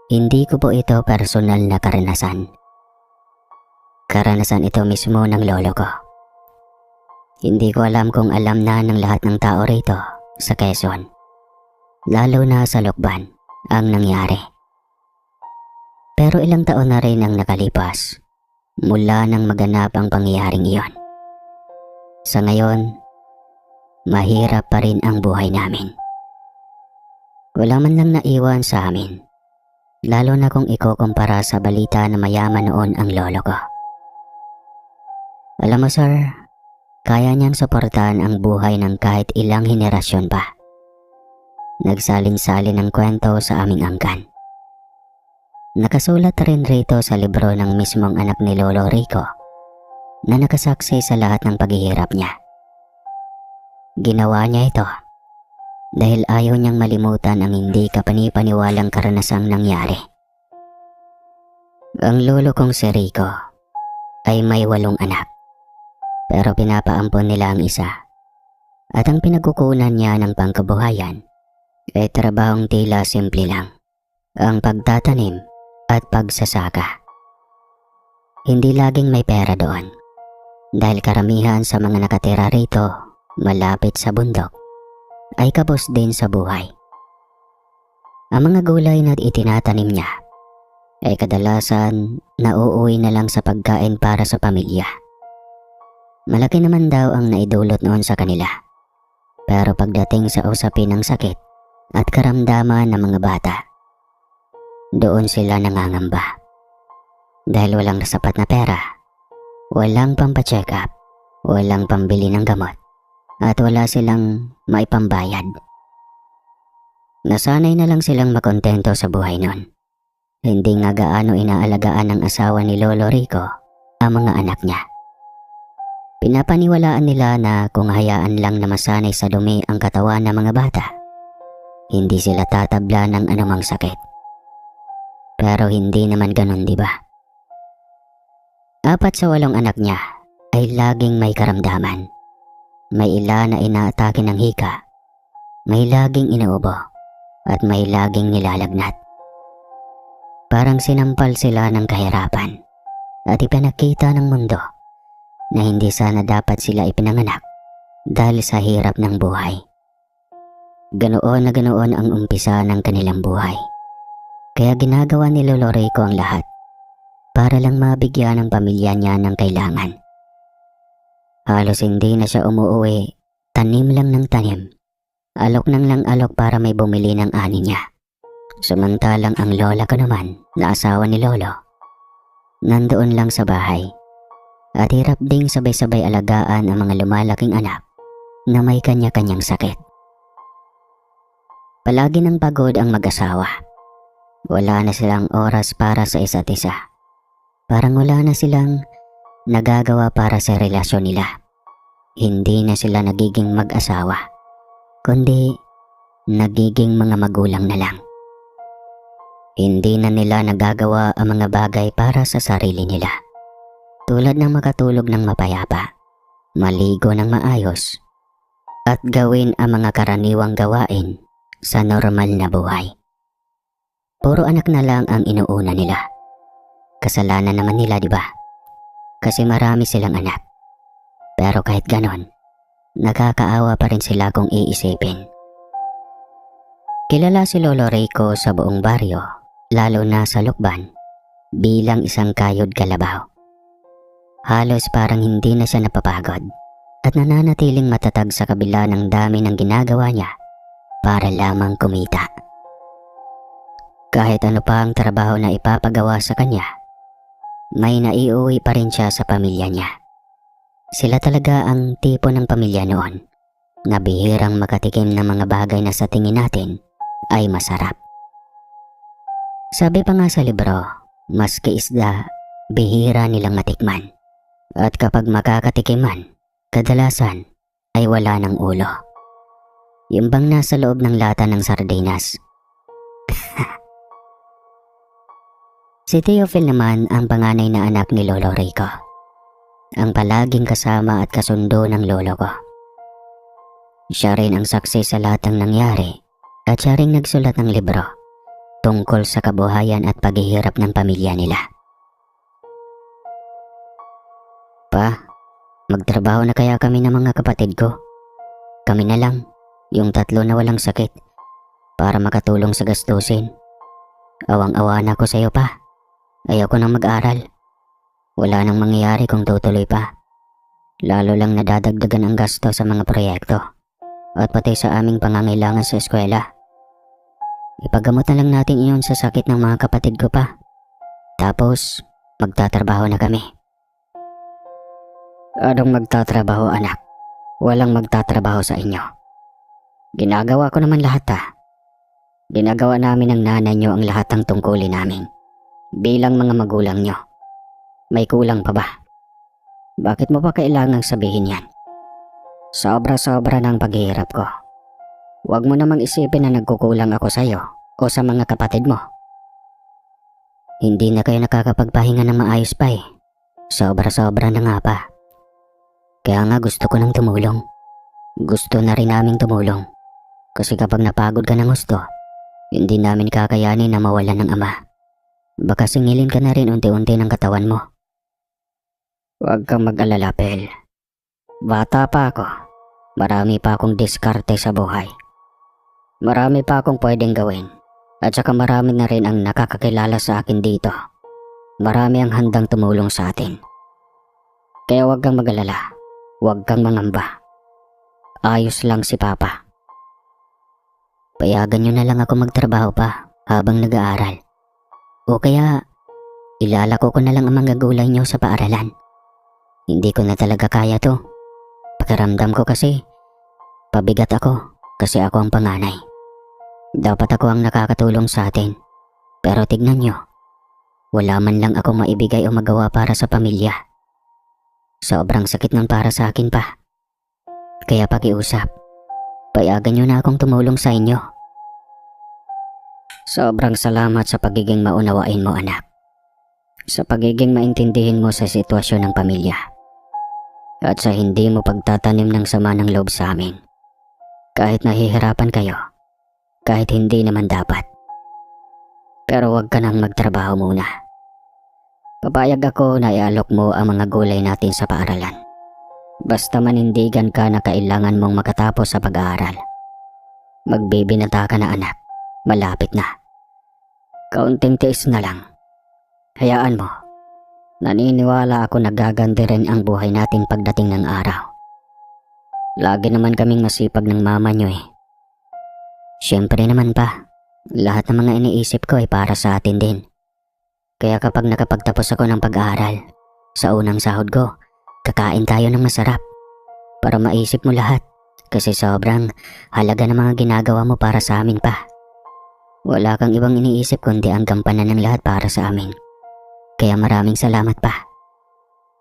Hindi ko po ito personal na karanasan. Karanasan ito mismo ng lolo ko. Hindi ko alam kung alam na ng lahat ng tao rito sa Quezon, lalo na sa Lukban, ang nangyari. Pero ilang taon na rin ang nakalipas mula nang maganap ang pangyayaring iyon. Sa ngayon, mahirap pa rin ang buhay namin. Wala man lang naiwan sa amin, lalo na kung ikukumpara sa balita na mayaman noon ang lolo ko. Alam mo sir, kaya niyang suportahan ang buhay ng kahit ilang henerasyon pa. Nagsalin-salin ng kwento sa aming angkan. Nakasulat rin rito sa libro ng mismong anak ni Lolo Rico na nakasaksi sa lahat ng paghihirap niya. Ginawa niya ito dahil ayaw niyang malimutan ang hindi kapanipaniwalang karanasang nangyari. Ang lolo kong si Rico ay may 8 anak. Pero pinapaampon nila ang isa. At ang pinagkukunan niya ng pangkabuhayan ay trabahong tila simple lang. Ang pagtatanim at pagsasaka. Hindi laging may pera doon. Dahil karamihan sa mga nakatira rito malapit sa bundok ay kapos din sa buhay. Ang mga gulay na itinatanim niya ay kadalasan nauuwi na lang sa pagkain para sa pamilya. Malaki naman daw ang naidulot noon sa kanila. Pero pagdating sa usapin ng sakit at karamdaman ng mga bata, doon sila nangangamba. Dahil walang sapat na pera, walang pampacheck up, walang pambili ng gamot, at wala silang maipambayad. Nasanay na lang silang makontento sa buhay noon. Hindi nga gaano inaalagaan ng asawa ni Lolo Rico ang mga anak niya. Pinapaniwalaan nila na kung hayaan lang na masanay sa dumi ang katawan ng mga bata, hindi sila tatabla ng anumang sakit. Pero hindi naman ganun, di ba? 4 sa 8 anak niya ay laging may karamdaman. May ilan na inaatake ng hika, may laging inuubo, at may laging nilalagnat. Parang sinampal sila ng kahirapan at ipinakita ng mundo na hindi sana dapat sila ipinanganak dahil sa hirap ng buhay. Ganoon na ganoon ang umpisa ng kanilang buhay. Kaya ginagawa ni Lolo Rico ang lahat para lang mabigyan ng pamilya niya ng kailangan. Halos hindi na siya umuuwi, tanim lang ng tanim, alok nang lang alok para may bumili ng ani niya. Samantalang ang lola ko naman, na asawa ni Lolo, nandoon lang sa bahay. At hirap ding sabay-sabay alagaan ang mga lumalaking anak na may kanya-kanyang sakit. Palagi nang pagod ang mag-asawa. Wala na silang oras para sa isa't isa. Parang wala na silang nagagawa para sa relasyon nila. Hindi na sila nagiging mag-asawa, kundi nagiging mga magulang na lang. Hindi na nila nagagawa ang mga bagay para sa sarili nila. Tulad ng makatulog ng mapayapa, maligo ng maayos, at gawin ang mga karaniwang gawain sa normal na buhay. Puro anak na lang ang inuuna nila. Kasalanan naman nila, di ba? Kasi marami silang anak. Pero kahit ganon, nakakaawa pa rin sila kung iisipin. Kilala si Lolo Rico sa buong baryo, lalo na sa Lukban, bilang isang kayod kalabaw. Halos parang hindi na siya napapagod at nananatiling matatag sa kabila ng dami ng ginagawa niya para lamang kumita. Kahit ano pa ang trabaho na ipapagawa sa kanya, may naiuwi pa rin siya sa pamilya niya. Sila talaga ang tipo ng pamilya noon na bihirang makatikim ng mga bagay na sa tingin natin ay masarap. Sabi pa nga sa libro, maski isda, bihira nilang matikman. At kapag makakatikiman, kadalasan ay wala ng ulo. Yung bang nasa loob ng lata ng sardinas. Si Teofil naman ang panganay na anak ni Lolo Rico. Ang palaging kasama at kasundo ng lolo ko. Siya rin ang saksi sa lahat ng nangyari at siya rin nagsulat ng libro tungkol sa kabuhayan at paghihirap ng pamilya nila. Pa, magtrabaho na kaya kami ng mga kapatid ko. Kami na lang, yung tatlo na walang sakit, para makatulong sa gastusin. Awang-awa na ako sa'yo pa. Ayaw ko nang mag-aral. Wala nang mangyayari kung tutuloy pa. Lalo lang nadadagdagan ang gasto sa mga proyekto at pati sa aming pangangailangan sa eskwela. Ipagamot na lang natin iyon sa sakit ng mga kapatid ko pa. Tapos, magtatrabaho na kami. Anong magtatrabaho, anak? Walang magtatrabaho sa inyo. Ginagawa ko naman lahat Ginagawa namin ng nanay nyo ang lahat ng tungkulin namin. Bilang mga magulang nyo. May kulang pa ba? Bakit mo pa kailangang sabihin yan? Sobra-sobra ng paghihirap ko. Huwag mo namang isipin na nagkukulang ako sa'yo o sa mga kapatid mo. Hindi na kayo nakakapagpahinga ng maayos pa eh. Sobra-sobra na nga pa. Kaya nga gusto ko nang tumulong. Gusto na rin naming tumulong. Kasi kapag napagod ka ng gusto, hindi namin kakayanin na mawalan ng ama. Baka singilin ka na rin unti-unti ng katawan mo. Huwag kang mag-alala, Pel. Bata pa ako. Marami pa akong diskarte sa buhay. Marami pa akong pwedeng gawin. At saka marami na rin ang nakakakilala sa akin dito. Marami ang handang tumulong sa atin. Kaya huwag kang mag-alala. Huwag kang mangamba. Ayos lang si Papa. Payagan nyo na lang ako magtrabaho pa habang nag-aaral. O kaya, ilalako ko na lang ang mga gulay nyo sa paaralan. Hindi ko na talaga kaya to. Pakiramdam ko kasi, pabigat ako kasi ako ang panganay. Dapat ako ang nakakatulong sa atin. Pero tignan nyo, wala man lang ako maibigay o magawa para sa pamilya. Sobrang sakit nun para sa akin pa. Kaya pakiusap, payagan nyo na akong tumulong sa inyo. Sobrang salamat sa pagiging maunawain mo, anak. Sa pagiging maintindihin mo sa sitwasyon ng pamilya. At sa hindi mo pagtatanim ng sama ng loob sa amin. Kahit nahihirapan kayo, kahit hindi naman dapat. Pero huwag ka nang magtrabaho muna. Papayag ako na ialok mo ang mga gulay natin sa paaralan. Basta manindigan ka na kailangan mong makatapos sa pag-aaral. Magbibinata ka na, anak. Malapit na. Kaunting tiis na lang. Hayaan mo. Naniniwala ako na gaganda rin ang buhay natin pagdating ng araw. Lagi naman kaming masipag ng mama nyo eh. Siyempre naman pa, lahat ng mga iniisip ko ay para sa atin din. Kaya kapag nakapagtapos ako ng pag-aaral, sa unang sahod ko, kakain tayo ng masarap. Para maisip mo lahat, kasi sobrang halaga ng mga ginagawa mo para sa amin pa. Wala kang ibang iniisip kundi ang gampanan ng lahat para sa amin. Kaya maraming salamat pa.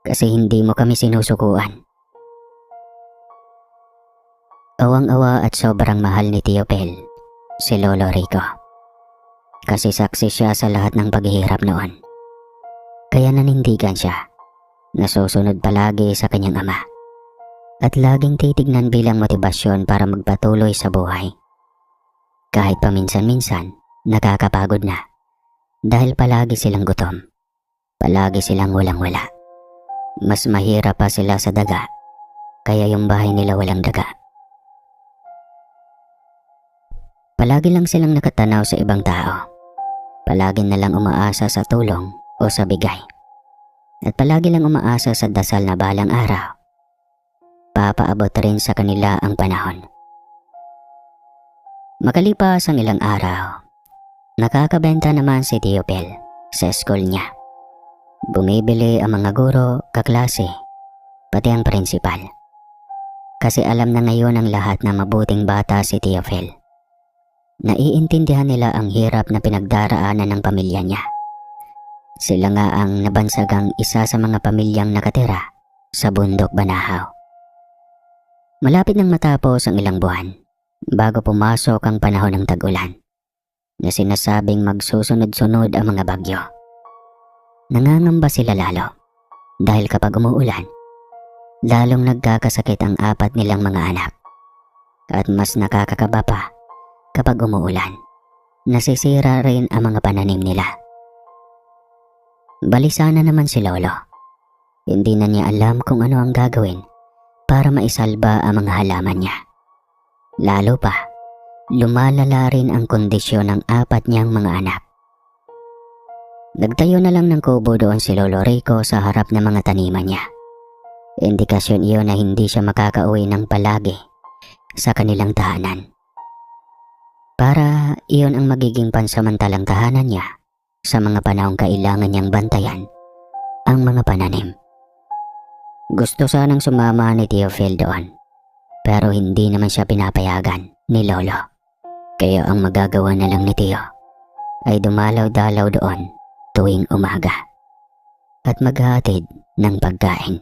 Kasi hindi mo kami sinusukuan. Awang-awa at sobrang mahal ni Tio Pel, si Lolo Rico. Kasi saksi siya sa lahat ng paghihirap noon. Kaya nanindigan siya. Nasusunod palagi sa kanyang ama. At laging titignan bilang motibasyon para magpatuloy sa buhay. Kahit paminsan-minsan, nakakapagod na. Dahil palagi silang gutom. Palagi silang walang-wala. Mas mahirap pa sila sa daga. Kaya yung bahay nila walang daga. Palagi lang silang nakatanaw sa ibang tao. Palagi na lang umaasa sa tulong o sa bigay. At palagi lang umaasa sa dasal na balang araw. Papaabot rin sa kanila ang panahon. Makalipas ang ilang araw, nakakabenta naman si Tio Pel sa school niya. Bumibili ang mga guro, kaklase, pati ang prinsipal. Kasi alam na ngayon ang lahat na mabuting bata si Tio Pel. Naiintindihan nila ang hirap na pinagdaraanan ng pamilya niya. Sila nga ang nabansagang isa sa mga pamilyang nakatira sa bundok Banahaw. Malapit nang matapos ang ilang buwan bago pumasok ang panahon ng tag-ulan na sinasabing magsusunod-sunod ang mga bagyo. Nangangamba sila lalo dahil kapag umuulan, lalong nagkakasakit ang 4 nilang mga anak at mas nakakakaba pa kapag umuulan nasisira rin ang mga pananim nila. Balisa na naman si Lolo. Hindi na niya alam kung ano ang gagawin para maisalba ang mga halaman niya. Lalo pa, lumalala rin ang kondisyon ng 4 niyang mga anak. Nagtayo na lang ng kubo doon si Lolo Rico sa harap ng mga taniman niya. Indikasyon iyon na hindi siya makakauwi ng palagi sa kanilang tahanan. Para iyon ang magiging pansamantalang tahanan niya sa mga panahong kailangan niyang bantayan ang mga pananim. Gusto sanang sumama ni Tio Phil doon, pero hindi naman siya pinapayagan ni Lolo. Kaya ang magagawa na lang ni Tio ay dumalaw-dalaw doon tuwing umaga at maghatid ng pagkain.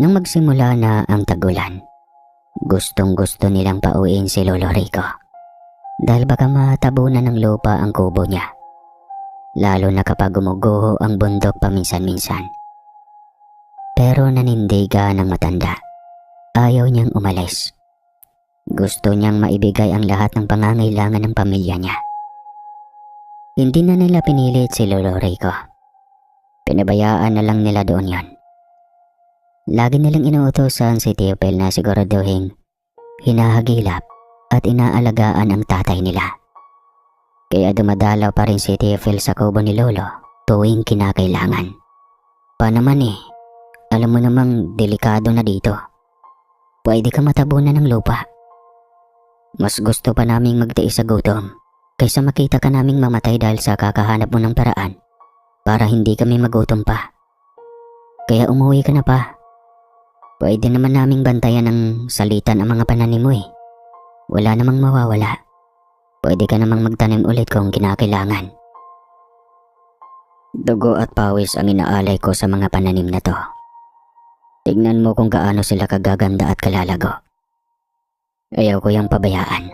Nang magsimula na ang tag-ulan, gustong-gusto nilang pauwiin si Lolo Rico dahil baka matabunan ng lupa ang kubo niya, lalo na kapag gumuguho ang bundok paminsan-minsan. Pero nanindigan ng matanda. Ayaw niyang umalis. Gusto niyang maibigay ang lahat ng pangangailangan ng pamilya niya. Hindi na nila pinilit si Lolo Rico. Pinabayaan na lang nila doon yon. Lagi nilang inuutosan si Tio Phil na siguraduhin hinahagilap at inaalagaan ang tatay nila. Kaya dumadalaw pa rin si Tio Phil sa kubo ni Lolo tuwing kinakailangan. Pa naman alam mo namang delikado na dito. Pwede ka matabunan ng lupa. Mas gusto pa naming magtiis sa gutom kaysa makita ka naming mamatay dahil sa kakahanap mo ng paraan para hindi kami magutom pa. Kaya umuwi ka na pa. Pwede naman naming bantayan ng salitan ang mga pananim mo . Wala namang mawawala. Pwede ka namang magtanim ulit kung kinakailangan. Dugo at pawis ang inaalay ko sa mga pananim na to. Tignan mo kung gaano sila kagaganda at kalalago. Ayaw ko yung pabayaan.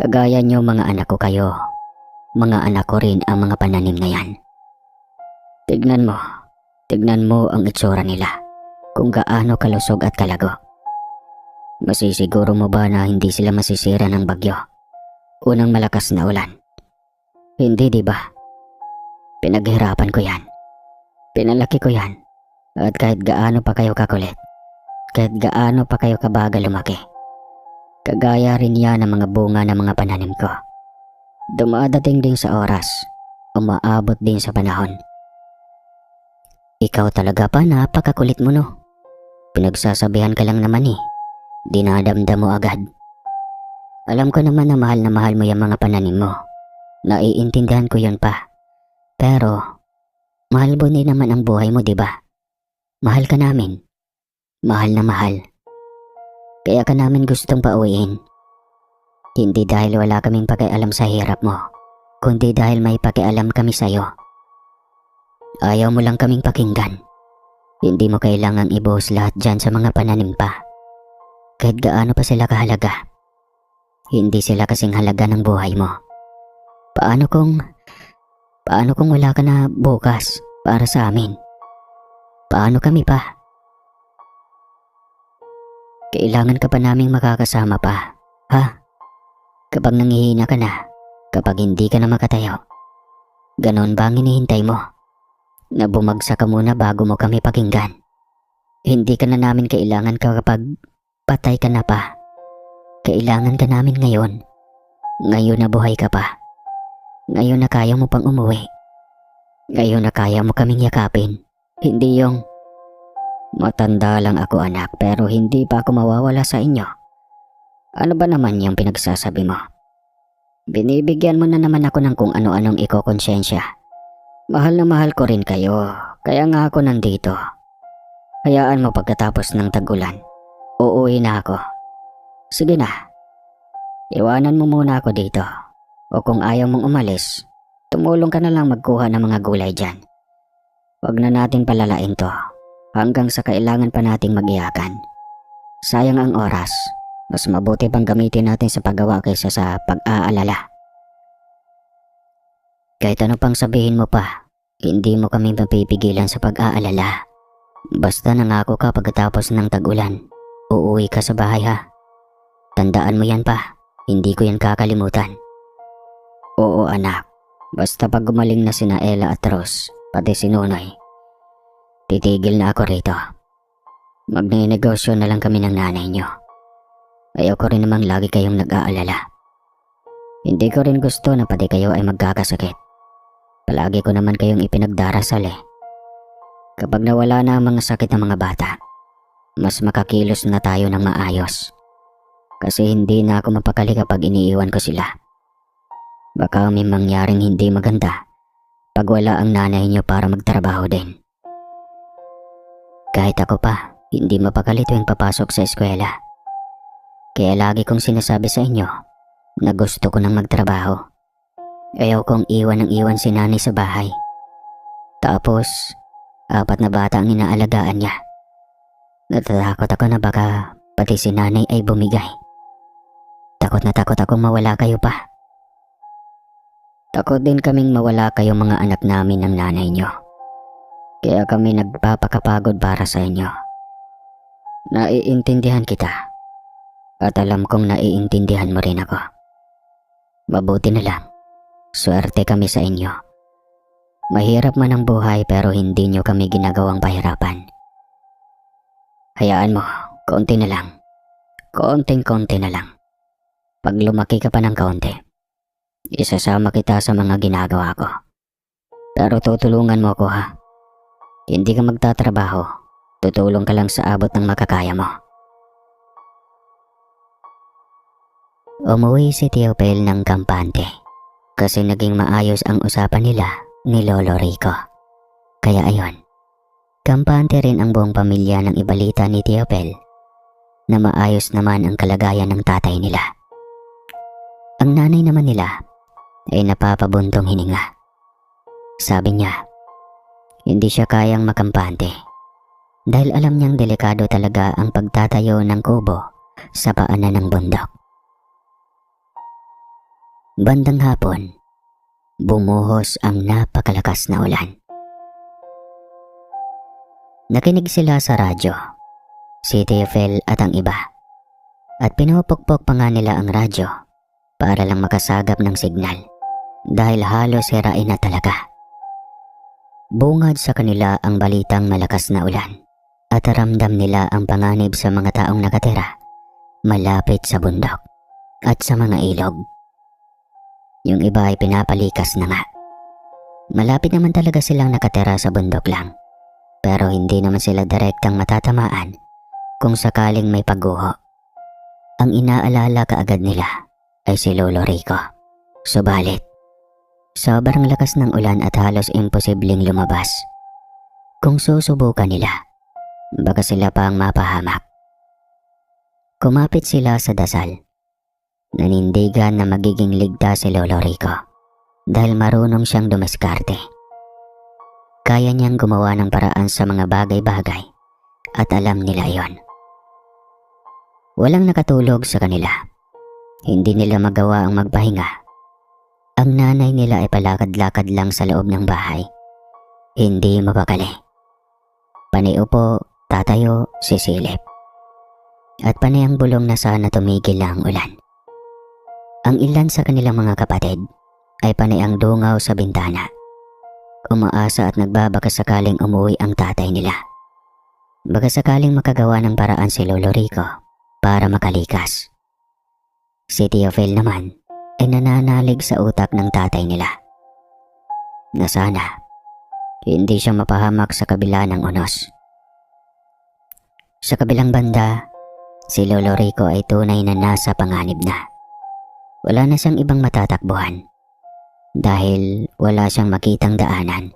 Kagaya nyo mga anak ko kayo, mga anak ko rin ang mga pananim na yan. Tignan mo ang itsura nila, kung gaano kalusog at kalago. Masisiguro mo ba na hindi sila masisira ng bagyo? Unang malakas na ulan. Hindi, di ba? Pinaghirapan ko yan. Pinalaki ko yan. At kahit gaano pa kayo kakulit, kahit gaano pa kayo kabagal lumaki, kagaya rin yan ang mga bunga ng mga pananim ko. Dumadating din sa oras, umaabot din sa panahon. Ikaw talaga pa, napakakulit mo no. Pinagsasabihan ka lang naman dinadamdam mo agad. Alam ko naman na mahal mo yung mga pananim mo. Naiintindihan ko yun pa. Pero, mahal mo din naman ang buhay mo, di ba? Mahal ka namin. Mahal na mahal. Kaya ka namin gustong pauwiin. Hindi dahil wala kaming pakialam sa hirap mo, kundi dahil may pakialam kami sa'yo. Ayaw mo lang kaming pakinggan. Hindi mo kailangang ibuhos lahat dyan sa mga pananim pa. Kahit gaano pa sila kahalaga. Hindi sila kasing halaga ng buhay mo. Paano kung wala ka na bukas para sa amin? Paano kami pa? Kailangan ka pa naming makakasama pa, ha? Kapag nangihina ka na, kapag hindi ka na makatayo. Ganon ba ang hinihintay mo? Na bumagsak ka muna bago mo kami pakinggan. Hindi ka na namin kailangan kapag patay ka na pa. Kailangan ka namin ngayon. Ngayon na buhay ka pa. Ngayon na kaya mo pang umuwi. Ngayon na kaya mo kaming yakapin. Hindi yung matanda lang ako anak pero hindi pa ako mawawala sa inyo. Ano ba naman yung pinagsasabi mo? Binibigyan mo na naman ako ng kung ano-anong ikokonsensya. Mahal na mahal ko rin kayo, kaya nga ako nandito. Hayaan mo pagkatapos ng tag-ulan. Uuwi na ako. Sige na. Iwanan mo muna ako dito. O kung ayaw mong umalis, tumulong ka na lang magkuha ng mga gulay dyan. Huwag na natin palalain to hanggang sa kailangan pa nating mag-iyakan. Sayang ang oras. Mas mabuti pang gamitin natin sa paggawa kaysa sa pag-aalala. Kahit ano pang sabihin mo pa, hindi mo kami mapipigilan sa pag-aalala. Basta nangako ka pagkatapos ng tag-ulan, uuwi ka sa bahay ha. Tandaan mo yan pa. Hindi ko yan kakalimutan. Oo anak, basta pag gumaling na sina Ella at Rose, pati si Nonoy, titigil na ako rito. Magninegosyo na lang kami ng nanay nyo. Ayaw ko rin namang lagi kayong nag-aalala. Hindi ko rin gusto na pati kayo ay magkakasakit. Palagi ko naman kayong ipinagdarasal eh. Kapag nawala na ang mga sakit ng mga bata, mas makakilos na tayo ng maayos. Kasi hindi na ako mapakali kapag iniiwan ko sila. Baka may mangyaring hindi maganda pag wala ang nanay niyo para magtrabaho din. Kahit ako pa, hindi mapakali tuwing papasok sa eskwela. Kaya lagi kong sinasabi sa inyo na gusto ko nang magtrabaho. Ayaw kong iwan si nanay sa bahay. Tapos, 4 na bata ang inaalagaan niya. Natatakot ako na baka pati si nanay ay bumigay. Takot na takot akong mawala kayo pa. Takot din kaming mawala kayong mga anak namin ng nanay niyo. Kaya kami nagpapakapagod para sa inyo. Naiintindihan kita. At alam kong naiintindihan mo rin ako. Mabuti na lang. Swerte kami sa inyo. Mahirap man ang buhay pero hindi nyo kami ginagawang pahirapan. Hayaan mo, konti na lang. Konting-konti na lang. Pag lumaki ka pa ng kaunti, isasama kita sa mga ginagawa ko. Pero tutulungan mo ako ha. Hindi ka magtatrabaho. Tutulong ka lang sa abot ng makakaya mo. Umuwi si Tio Pel ng kampante kasi naging maayos ang usapan nila ni Lolo Rico. Kaya ayon, kampante rin ang buong pamilya ng ibalita ni Tio Pel na maayos naman ang kalagayan ng tatay nila. Ang nanay naman nila ay napapabuntong hininga. Sabi niya, hindi siya kayang makampante dahil alam niyang delikado talaga ang pagtatayo ng kubo sa paanan ng bundok. Bandang hapon, bumuhos ang napakalakas na ulan. Nakinig sila sa radyo, si Tio Pel at ang iba, at pinupukpok pa nga nila ang radyo para lang makasagap ng signal dahil halos sirain na talaga. Bungad sa kanila ang balitang malakas na ulan at ramdam nila ang panganib sa mga taong nakatira malapit sa bundok at sa mga ilog. Yung iba ay pinapalikas na nga. Malapit naman talaga silang nakatira sa bundok lang. Pero hindi naman sila direktang matatamaan kung sakaling may pagguho. Ang inaalala kaagad nila ay si Lolo Rico. Subalit, sobrang lakas ng ulan at halos imposibleng lumabas. Kung susubukan nila, baka sila pa ang mapahamak. Kumapit sila sa dasal. Nanindigan na magiging ligtas si Lolo Rico dahil marunong siyang dumiskarte. Kaya niyang gumawa ng paraan sa mga bagay-bagay at alam nila yon. Walang nakatulog sa kanila. Hindi nila magawa ang magpahinga. Ang nanay nila ay palakad-lakad lang sa loob ng bahay. Hindi mapakali. Paniupo, tatayo, sisilip. At panay ang bulong na sana tumigil lang ang ulan. Ang ilan sa kanilang mga kapatid ay panay ang dungaw sa bintana. Umaasa at nagbabaka sakaling umuwi ang tatay nila. Baka sakaling makagawa ng paraan si Lolo Rico para makalikas. Si Tio Pel naman ay nananalig sa utak ng tatay nila na sana hindi siya mapahamak sa kabila ng unos. Sa kabilang banda, si Lolo Rico ay tunay na nasa panganib na. Wala na siyang ibang matatakbuhan dahil wala siyang makitang daanan.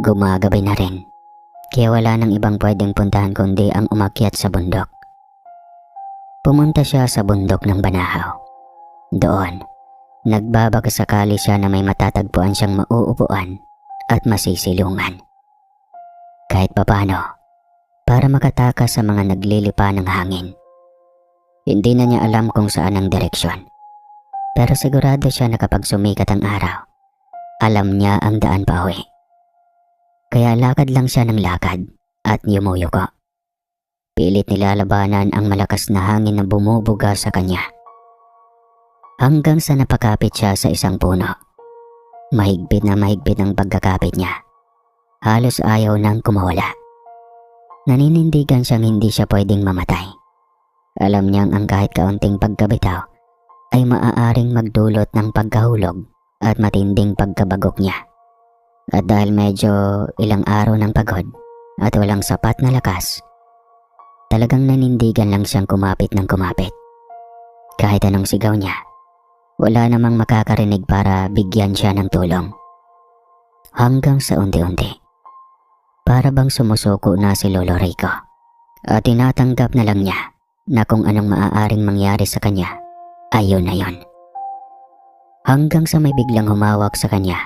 Gumagabi na rin, kaya wala nang ibang pwedeng puntahan kundi ang umakyat sa bundok. Pumunta siya sa bundok ng Banahaw. Doon, nagbabakasakali siya na may matatagpuan siyang mauupuan at masisilungan. Kahit papano, para makatakas sa mga naglilipa ng hangin. Hindi na niya alam kung saan ang direksyon. Pero sigurado siya na kapag sumikat ang araw, alam niya ang daan pa uwi. Kaya lakad lang siya ng lakad at yumuyuko. Pilit nilalabanan ang malakas na hangin na bumubuga sa kanya. hanggang sa napakapit siya sa isang puno. Mahigpit na mahigpit ang pagkakapit niya. Halos ayaw nang kumawala. Naninindigan siyang hindi siya pwedeng mamatay. Alam niyang ang kahit kaunting pagkabitaw ay maaaring magdulot ng pagkahulog at matinding pagkabagok niya. At dahil medyo ilang araw ng pagod at walang sapat na lakas, talagang nanindigan lang siyang kumapit ng kumapit. Kahit anong sigaw niya, wala namang makakarinig para bigyan siya ng tulong. Hanggang sa unti-unti, para bang sumusuko na si Lolo Rico at tinatanggap na lang niya na kung anong maaaring mangyari sa kanya, ayun na yun. Hanggang sa may biglang humawak sa kanya,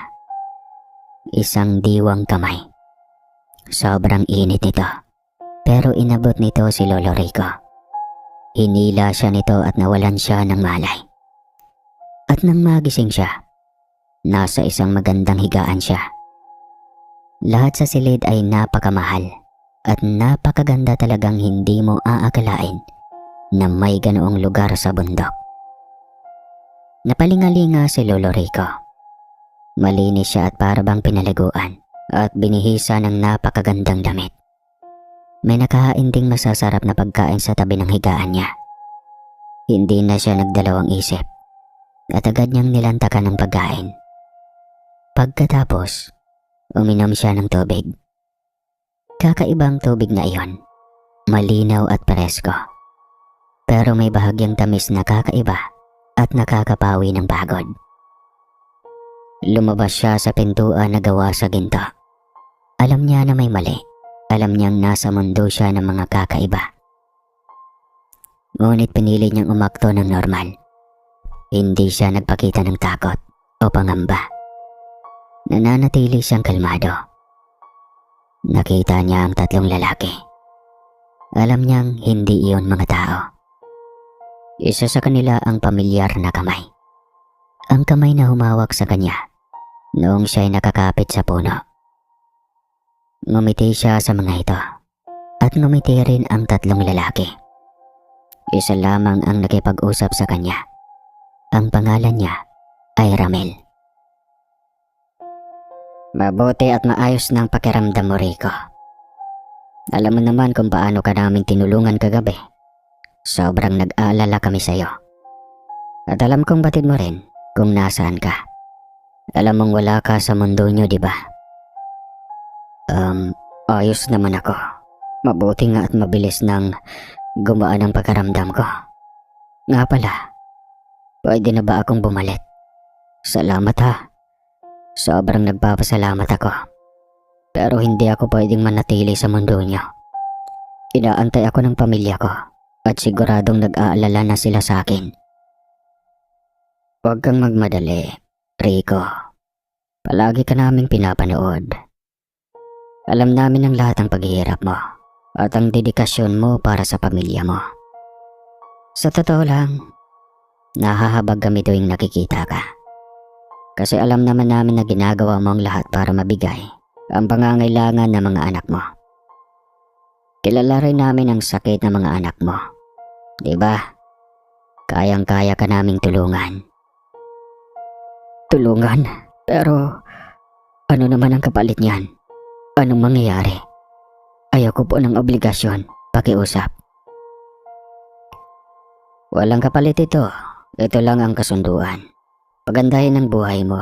isang diwang kamay. Sobrang init nito, pero inabot nito si Lolo Rico. Hinila siya nito at nawalan siya ng malay. At nang magising siya, nasa isang magandang higaan siya. Lahat sa silid ay napakamahal at napakaganda, talagang hindi mo aakalain na may ganoong lugar sa bundok. Napalingalinga si Lolo Rico. Malinis siya at parabang pinaliguan at binihisa ng napakagandang damit. May nakahain ding masasarap na pagkain sa tabi ng higaan niya. Hindi na siya nagdalawang isip at agad niyang nilantakan ng pagkain. Pagkatapos, uminom siya ng tubig. Kakaibang tubig na iyon, malinaw at presko. Pero may bahagyang tamis na kakaiba at nakakapawi ng pagod. Lumabas siya sa pintuan na gawa sa ginto. Alam niya na may mali. Alam niyang nasa mundo siya ng mga kakaiba. Ngunit pinili niyang umakto ng normal. Hindi siya nagpakita ng takot o pangamba. Nananatili siyang kalmado. Nakita niya ang tatlong lalaki. Alam niyang hindi iyon mga tao. Isa sa kanila ang pamilyar na kamay. Ang kamay na humawak sa kanya noong siya'y nakakapit sa puno. Ngumiti siya sa mga ito at ngumiti rin ang tatlong lalaki. Isa lamang ang nakipag-usap sa kanya. Ang pangalan niya ay Ramel. Mabuti at maayos ng pakiramdam mo, Rico. Alam mo naman kung paano ka namin tinulungan kagabi. Sobrang nag-aalala kami sa'yo. At alam kong batid mo rin kung nasaan ka. Alam mong wala ka sa mundo nyo, di ba? Ayos naman ako. Mabuti nga at mabilis nang gumaan ang pagkaramdam ko. Nga pala, pwede na ba akong bumalik? Salamat ha. Sobrang nagpapasalamat ako. Pero hindi ako pwedeng manatili sa mundo nyo. Inaantay ako ng pamilya ko at siguradong nag-aalala na sila sa akin. Huwag kang magmadali, Rico. Palagi ka naming pinapanood. Alam namin ang lahat ng paghihirap mo at ang dedikasyon mo para sa pamilya mo. Sa totoo lang, nahahabag kami tuwing nakikita ka. Kasi alam naman namin na ginagawa mo ang lahat para mabigay ang pangangailangan ng mga anak mo. Kilala rin namin ang sakit ng mga anak mo. Diba? Kayang-kaya ka naming tulungan. Tulungan? Pero ano naman ang kapalit niyan? Anong mangyayari? Ayoko po ng obligasyon. Pakiusap. Walang kapalit ito. Ito lang ang kasunduan. Pagandahin ang buhay mo.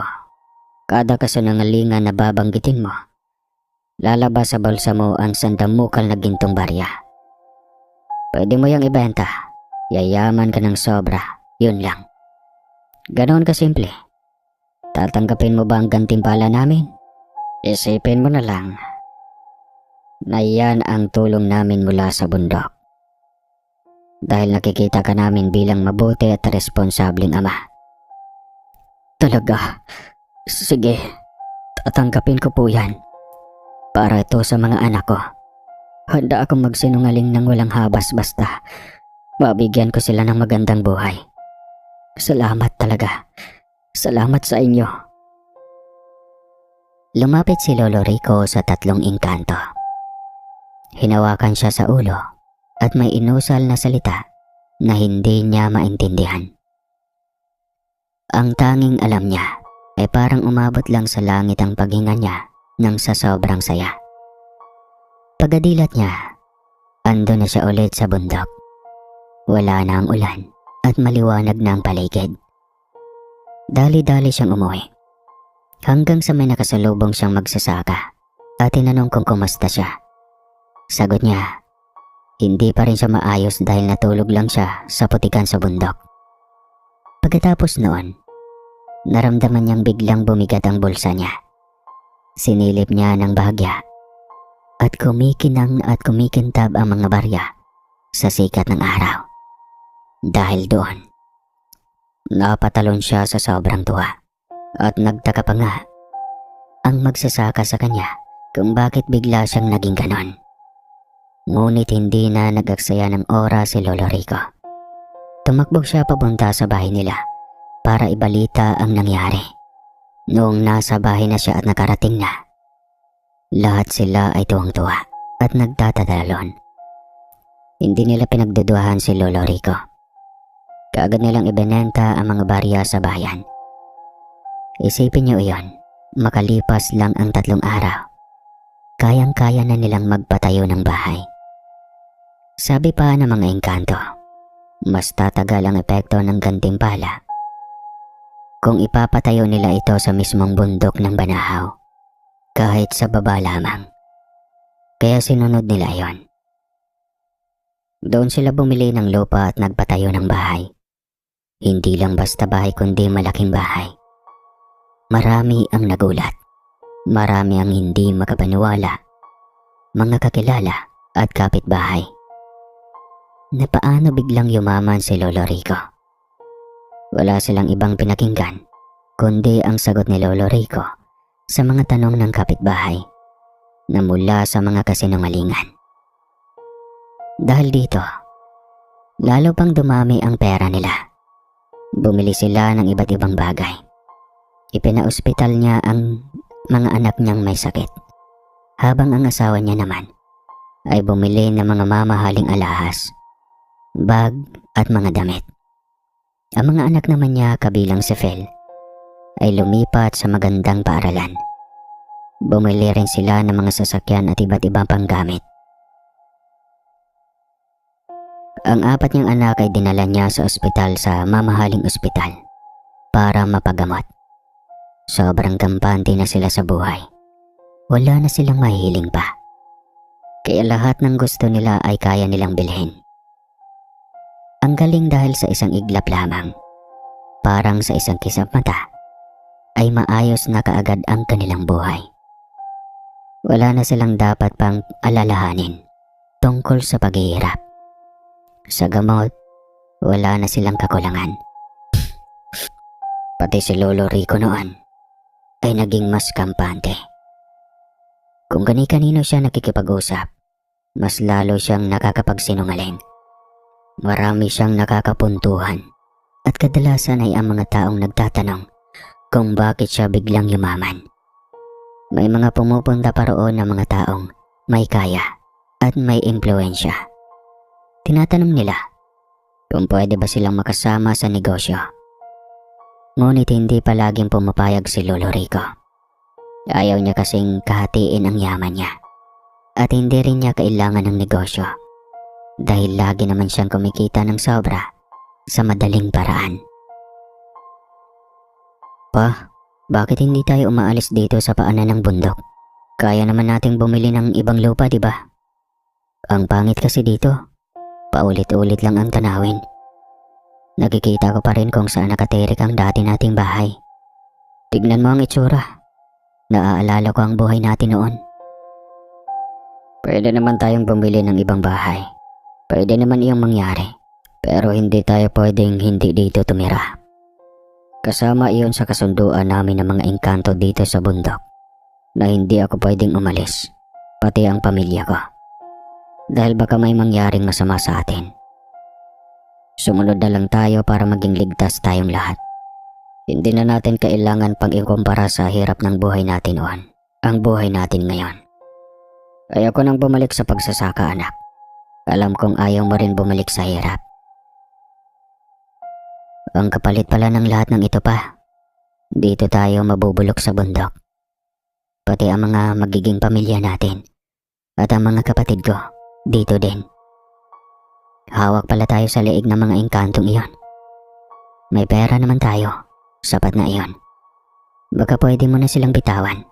Kada kasinungalingan na babanggitin mo, lalabas sa bulsa mo ang sandamukal na gintong barya. Pwede mo yang ibenta. Yayaman ka ng sobra. Yun lang. Ganoon kasimple. Tatanggapin mo ba ang gantimpala namin? Isipin mo na lang na yan ang tulong namin mula sa bundok. Dahil nakikita ka namin bilang mabuti at responsableng ama. Talaga? Sige, tatanggapin ko po yan. Para ito sa mga anak ko. Handa akong magsinungaling ng walang habas basta mabigyan ko sila ng magandang buhay. Salamat talaga. Salamat sa inyo. Lumapit si Lolo Rico sa tatlong engkanto. Hinawakan siya sa ulo at may inusal na salita na hindi niya maintindihan. Ang tanging alam niya ay parang umabot lang sa langit ang paghinga niya nang sa sobrang saya. Pagkadilat niya, ando na siya ulit sa bundok. Wala na ang ulan at maliwanag na ang paligid. Dali-dali siyang umuwi hanggang sa may nakasalubong siyang magsasaka at tinanong kung kumusta siya. Sagot niya, hindi pa rin siya maayos dahil natulog lang siya sa putikan sa bundok. Pagkatapos noon, naramdaman niyang biglang bumigat ang bulsa niya. Sinilip niya ng bahagya at kumikinang at kumikintab ang mga barya sa sikat ng araw. Dahil doon, napatalon siya sa sobrang tuwa at nagtaka pa nga ang magsasaka sa kanya kung bakit bigla siyang naging ganon. Ngunit hindi na nag-aksaya ng oras si Lolo Rico. Tumakbo siya papunta sa bahay nila para ibalita ang nangyari. Noong nasa bahay na siya at nakarating na, lahat sila ay tuwang-tuwa at nagtatadalon. Hindi nila pinagdududahan si Lolo Rico. Kaagad nilang ibinenta ang mga barya sa bayan. Isipin niyo iyon, makalipas lang ang 3 araw, kayang-kaya na nilang magpatayo ng bahay. Sabi pa ng mga engkanto, mas tatagal ang epekto ng gantimpala kung ipapatayo nila ito sa mismong bundok ng Banahaw, kahit sa baba lamang. Kaya sinunod nila yon. Doon sila bumili ng lupa at nagpatayo ng bahay. Hindi lang basta bahay kundi malaking bahay. Marami ang nagulat. Marami ang hindi makapaniwala. Mga kakilala at kapitbahay. Na paano biglang yumaman si Lolo Rico? Wala silang ibang pinakinggan kundi ang sagot ni Lolo Rico sa mga tanong ng kapitbahay na mula sa mga kasinungalingan. Dahil dito, lalo pang dumami ang pera nila. Bumili sila ng iba't ibang bagay. Ipinaospital niya ang mga anak niyang may sakit, habang ang asawa niya naman ay bumili ng mga mamahaling alahas, bag at mga damit. Ang mga anak naman niya kabilang si Phil ay lumipat sa magandang paaralan. Bumili rin sila ng mga sasakyan at iba't ibang panggamit. Ang 4 niyang anak ay dinala niya sa ospital sa mamahaling ospital para mapagamot. Sobrang kampante na sila sa buhay. Wala na silang mahihiling pa. Kaya lahat ng gusto nila ay kaya nilang bilhin. Ang galing dahil sa isang iglap lamang, parang sa isang kisap mata, ay maayos na kaagad ang kanilang buhay. Wala na silang dapat pang alalahanin tungkol sa paghihirap. Sa gamot, wala na silang kakulangan. Pati si Lolo Rico noon ay naging mas kampante. Kung kani-kanino siya nakikipag-usap, mas lalo siyang nakakapagsinungaling. Marami siyang nakakapuntuhan at kadalasan ay ang mga taong nagtatanong kung bakit siya biglang yumaman. May mga pumupunta pa roon na mga taong may kaya at may impluensya. Tinatanong nila kung pwede ba silang makasama sa negosyo. Ngunit hindi palaging pumapayag si Lolo Rico. Ayaw niya kasing kahatiin ang yaman niya at hindi rin niya kailangan ng negosyo. Dahil lagi naman siyang kumikita ng sobra sa madaling paraan. Pa, bakit hindi tayo umaalis dito sa paanan ng bundok? Kaya naman nating bumili ng ibang lupa, di ba? Ang pangit kasi dito, paulit-ulit lang ang tanawin. Nakikita ko pa rin kung saan nakatirik ang dati nating bahay. Tignan mo ang itsura. Naaalala ko ang buhay natin noon. Pwede naman tayong bumili ng ibang bahay. Pwede naman iyong mangyari, pero hindi tayo pwedeng hindi dito tumira. Kasama iyon sa kasunduan namin ng mga engkanto dito sa bundok na hindi ako pwedeng umalis, pati ang pamilya ko. Dahil baka may mangyaring masama sa atin. Sumunod na lang tayo para maging ligtas tayong lahat. Hindi na natin kailangan pang ikumpara sa hirap ng buhay natin noon, ang buhay natin ngayon. Ayoko nang bumalik sa pagsasaka, anak. Alam kong ayaw mo rin bumalik sa hirap. Ang kapalit pala ng lahat ng ito pa. Dito tayo mabubulok sa bundok. Pati ang mga magiging pamilya natin. At ang mga kapatid ko, dito din. Hawak pala tayo sa leeg ng mga engkantong iyon. May pera naman tayo. Sapat na iyon. Baka pwede mo na silang bitawan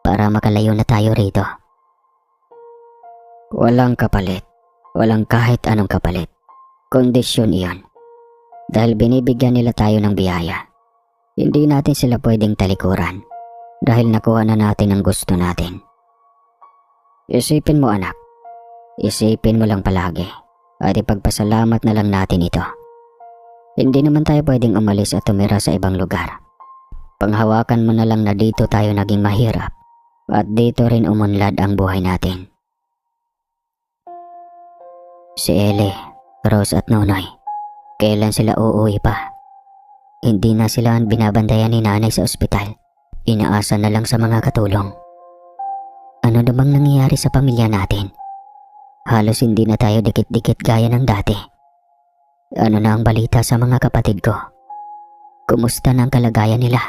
para makalayo na tayo rito. Walang kapalit. Walang kahit anong kapalit. Kondisyon iyon. Dahil binibigyan nila tayo ng biyaya. Hindi natin sila pwedeng talikuran dahil nakuha na natin ang gusto natin. Isipin mo anak. Isipin mo lang palagi at ipagpasalamat na lang natin ito. Hindi naman tayo pwedeng umalis at tumira sa ibang lugar. Panghawakan mo na lang na dito tayo naging mahirap at dito rin umunlad ang buhay natin. Si Ellie, Rose at Nonoy, kailan sila uuwi pa? Hindi na sila binabantayan ni nanay sa ospital. Inaasa na lang sa mga katulong. Ano na bang nangyayari sa pamilya natin? Halos hindi na tayo dikit-dikit gaya ng dati. Ano na ang balita sa mga kapatid ko? Kumusta na ang kalagayan nila?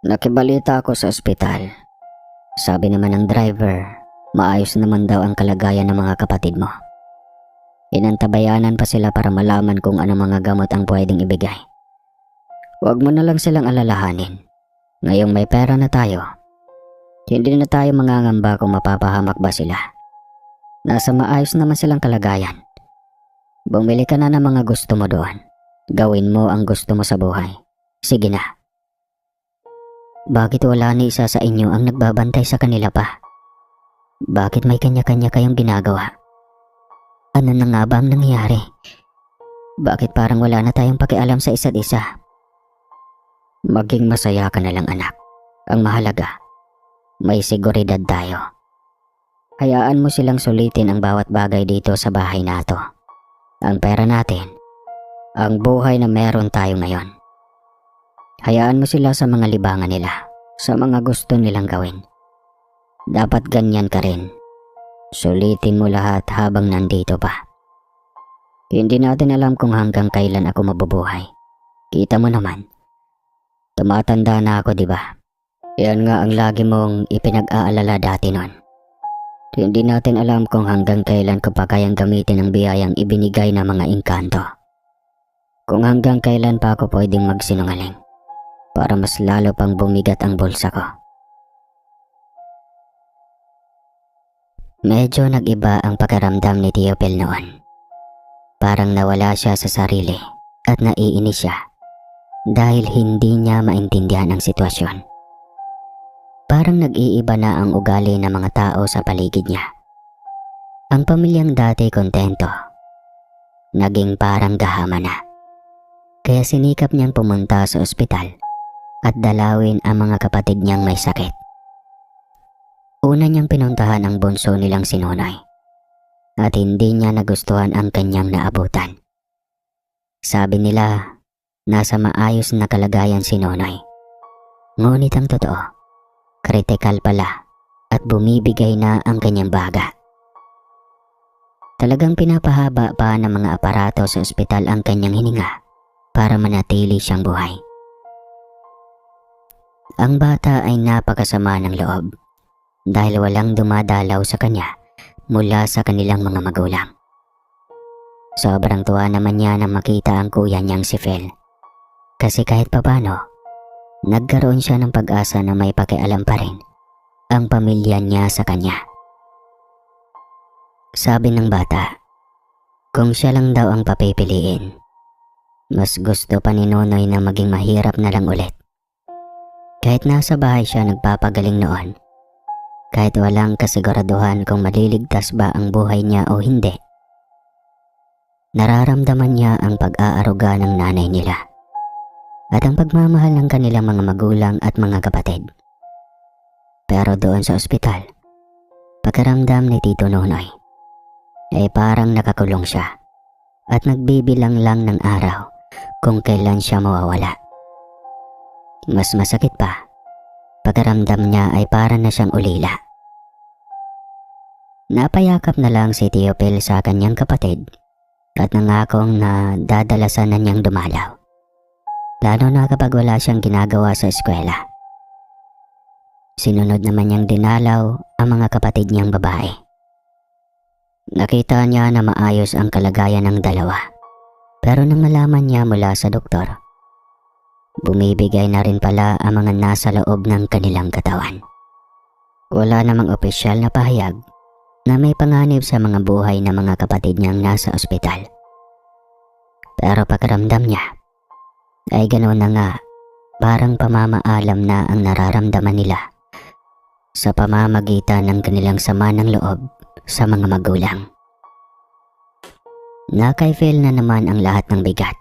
Nakibalita ako sa ospital. Sabi naman ng driver, maayos naman daw ang kalagayan ng mga kapatid mo. Inantabayanan pa sila para malaman kung ano mga gamot ang pwedeng ibigay. Huwag mo na lang silang alalahanin. Ngayong may pera na tayo, hindi na tayo mangangamba kung mapapahamak ba sila. Nasa maayos naman silang kalagayan. Bumili ka na ng mga gusto mo doon. Gawin mo ang gusto mo sa buhay. Sige na. Bakit wala ni isa sa inyo ang nagbabantay sa kanila pa? Bakit may kanya-kanya kayong ginagawa? Ano na nga ba ang nangyari? Bakit parang wala na tayong pakialam sa isa't isa? Maging masaya ka na lang anak. Ang mahalaga, may seguridad tayo. Hayaan mo silang sulitin ang bawat bagay dito sa bahay na to. Ang pera natin, ang buhay na meron tayo ngayon. Hayaan mo sila sa mga libangan nila, sa mga gusto nilang gawin. Dapat ganyan ka rin. Sulitin mo lahat habang nandito pa. Hindi natin alam kung hanggang kailan ako mabubuhay. Kita mo naman. Tumatanda na ako, di ba? Yan nga ang lagi mong ipinag-aalala dati nun. Hindi natin alam kung hanggang kailan ko pa kayang gamitin ang biyayang ibinigay ng mga engkanto. Kung hanggang kailan pa ako pwedeng magsinungaling para mas lalo pang bumigat ang bulsa ko. Medyo nag-iba ang pakiramdam ni Teopel noon. Parang nawala siya sa sarili at naiinis siya dahil hindi niya maintindihan ang sitwasyon. Parang nag-iiba na ang ugali ng mga tao sa paligid niya. Ang pamilyang dati kontento, naging parang gahama na. Kaya sinikap niyang pumunta sa ospital at dalawin ang mga kapatid niyang may sakit. Una niyang pinuntahan ang bunso nilang si Nonoy at hindi niya nagustuhan ang kanyang naabutan. Sabi nila, nasa maayos na kalagayan si Nonoy. Ngunit ang totoo, kritikal pala at bumibigay na ang kanyang baga. Talagang pinapahaba pa ng mga aparato sa ospital ang kanyang hininga para manatili siyang buhay. Ang bata ay napakasama ng loob dahil walang dumadalaw sa kanya mula sa kanilang mga magulang. Sobrang tuwa naman niya na makita ang kuya niyang si Phil. Kasi kahit papano, nagkaroon siya ng pag-asa na may pakialam pa rin ang pamilya niya sa kanya. Sabi ng bata, kung siya lang daw ang papipiliin, mas gusto pa ni Nonoy na maging mahirap na lang ulit. Kahit nasa bahay siya nagpapagaling noon, kahit walang kasiguraduhan kung maliligtas ba ang buhay niya o hindi, nararamdaman niya ang pag-aaruga ng nanay nila at ang pagmamahal ng kanilang mga magulang at mga kapatid. Pero doon sa ospital, pakiramdam ni Tito Nonoy ay parang nakakulong siya at nagbibilang lang ng araw kung kailan siya mawawala. Mas masakit pa, pakiramdam niya ay parang na siyang ulila. Napayakap na lang si Teopel sa kanyang kapatid at nangakong na dadalasan na niyang dumalaw. Lalo na kapag wala siyang ginagawa sa eskwela. Sinunod naman niyang dinalaw ang mga kapatid niyang babae. Nakita niya na maayos ang kalagayan ng dalawa. Pero nang malaman niya mula sa doktor, bumibigay na rin pala ang mga nasa loob ng kanilang katawan. Wala namang opisyal na pahayag na may panganib sa mga buhay ng mga kapatid niyang nasa ospital. Pero pakiramdam niya ay ganoon na nga, parang pamamaalam na ang nararamdaman nila sa pamamagitan ng kanilang sama ng loob sa mga magulang. Na kay Phil na naman ang lahat ng bigat.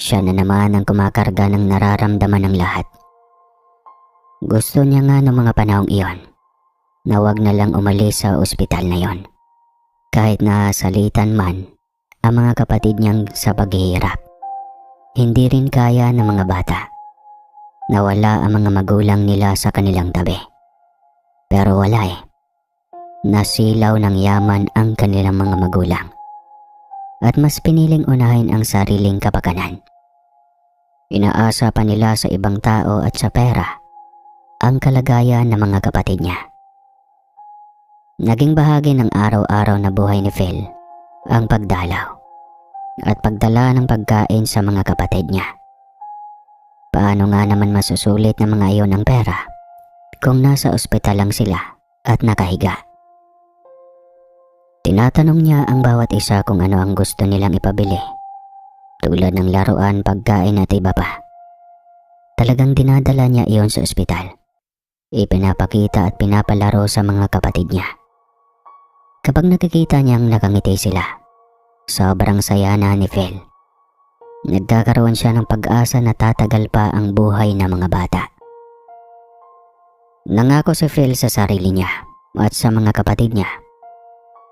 Siya na naman ang kumakarga ng nararamdaman ng lahat. Gusto niya nga noong mga panahong iyon na wag na lang umalis sa ospital na yon. Kahit na salitan man ang mga kapatid niyang sa paghihirap. Hindi rin kaya ng mga bata. Nawala ang mga magulang nila sa kanilang tabi. Pero wala eh. Nasilaw ng yaman ang kanilang mga magulang. At mas piniling unahin ang sariling kapakanan. Inaasa pa nila sa ibang tao at sa pera ang kalagayan ng mga kapatid niya. Naging bahagi ng araw-araw na buhay ni Phil ang pagdalaw at pagdala ng pagkain sa mga kapatid niya. Paano nga naman masusulit ng mga iyon ang pera kung nasa ospital lang sila at nakahiga? Tinatanong niya ang bawat isa kung ano ang gusto nilang ipabili, tulad ng laruan, pagkain at iba pa. Talagang dinadala niya iyon sa ospital. Ipinapakita at pinapalaro sa mga kapatid niya. Kapag nakikita niyang nakangiti sila, sobrang saya na ni Phil. Nagkakaroon siya ng pag-asa na tatagal pa ang buhay ng mga bata. Nangako si Phil sa sarili niya at sa mga kapatid niya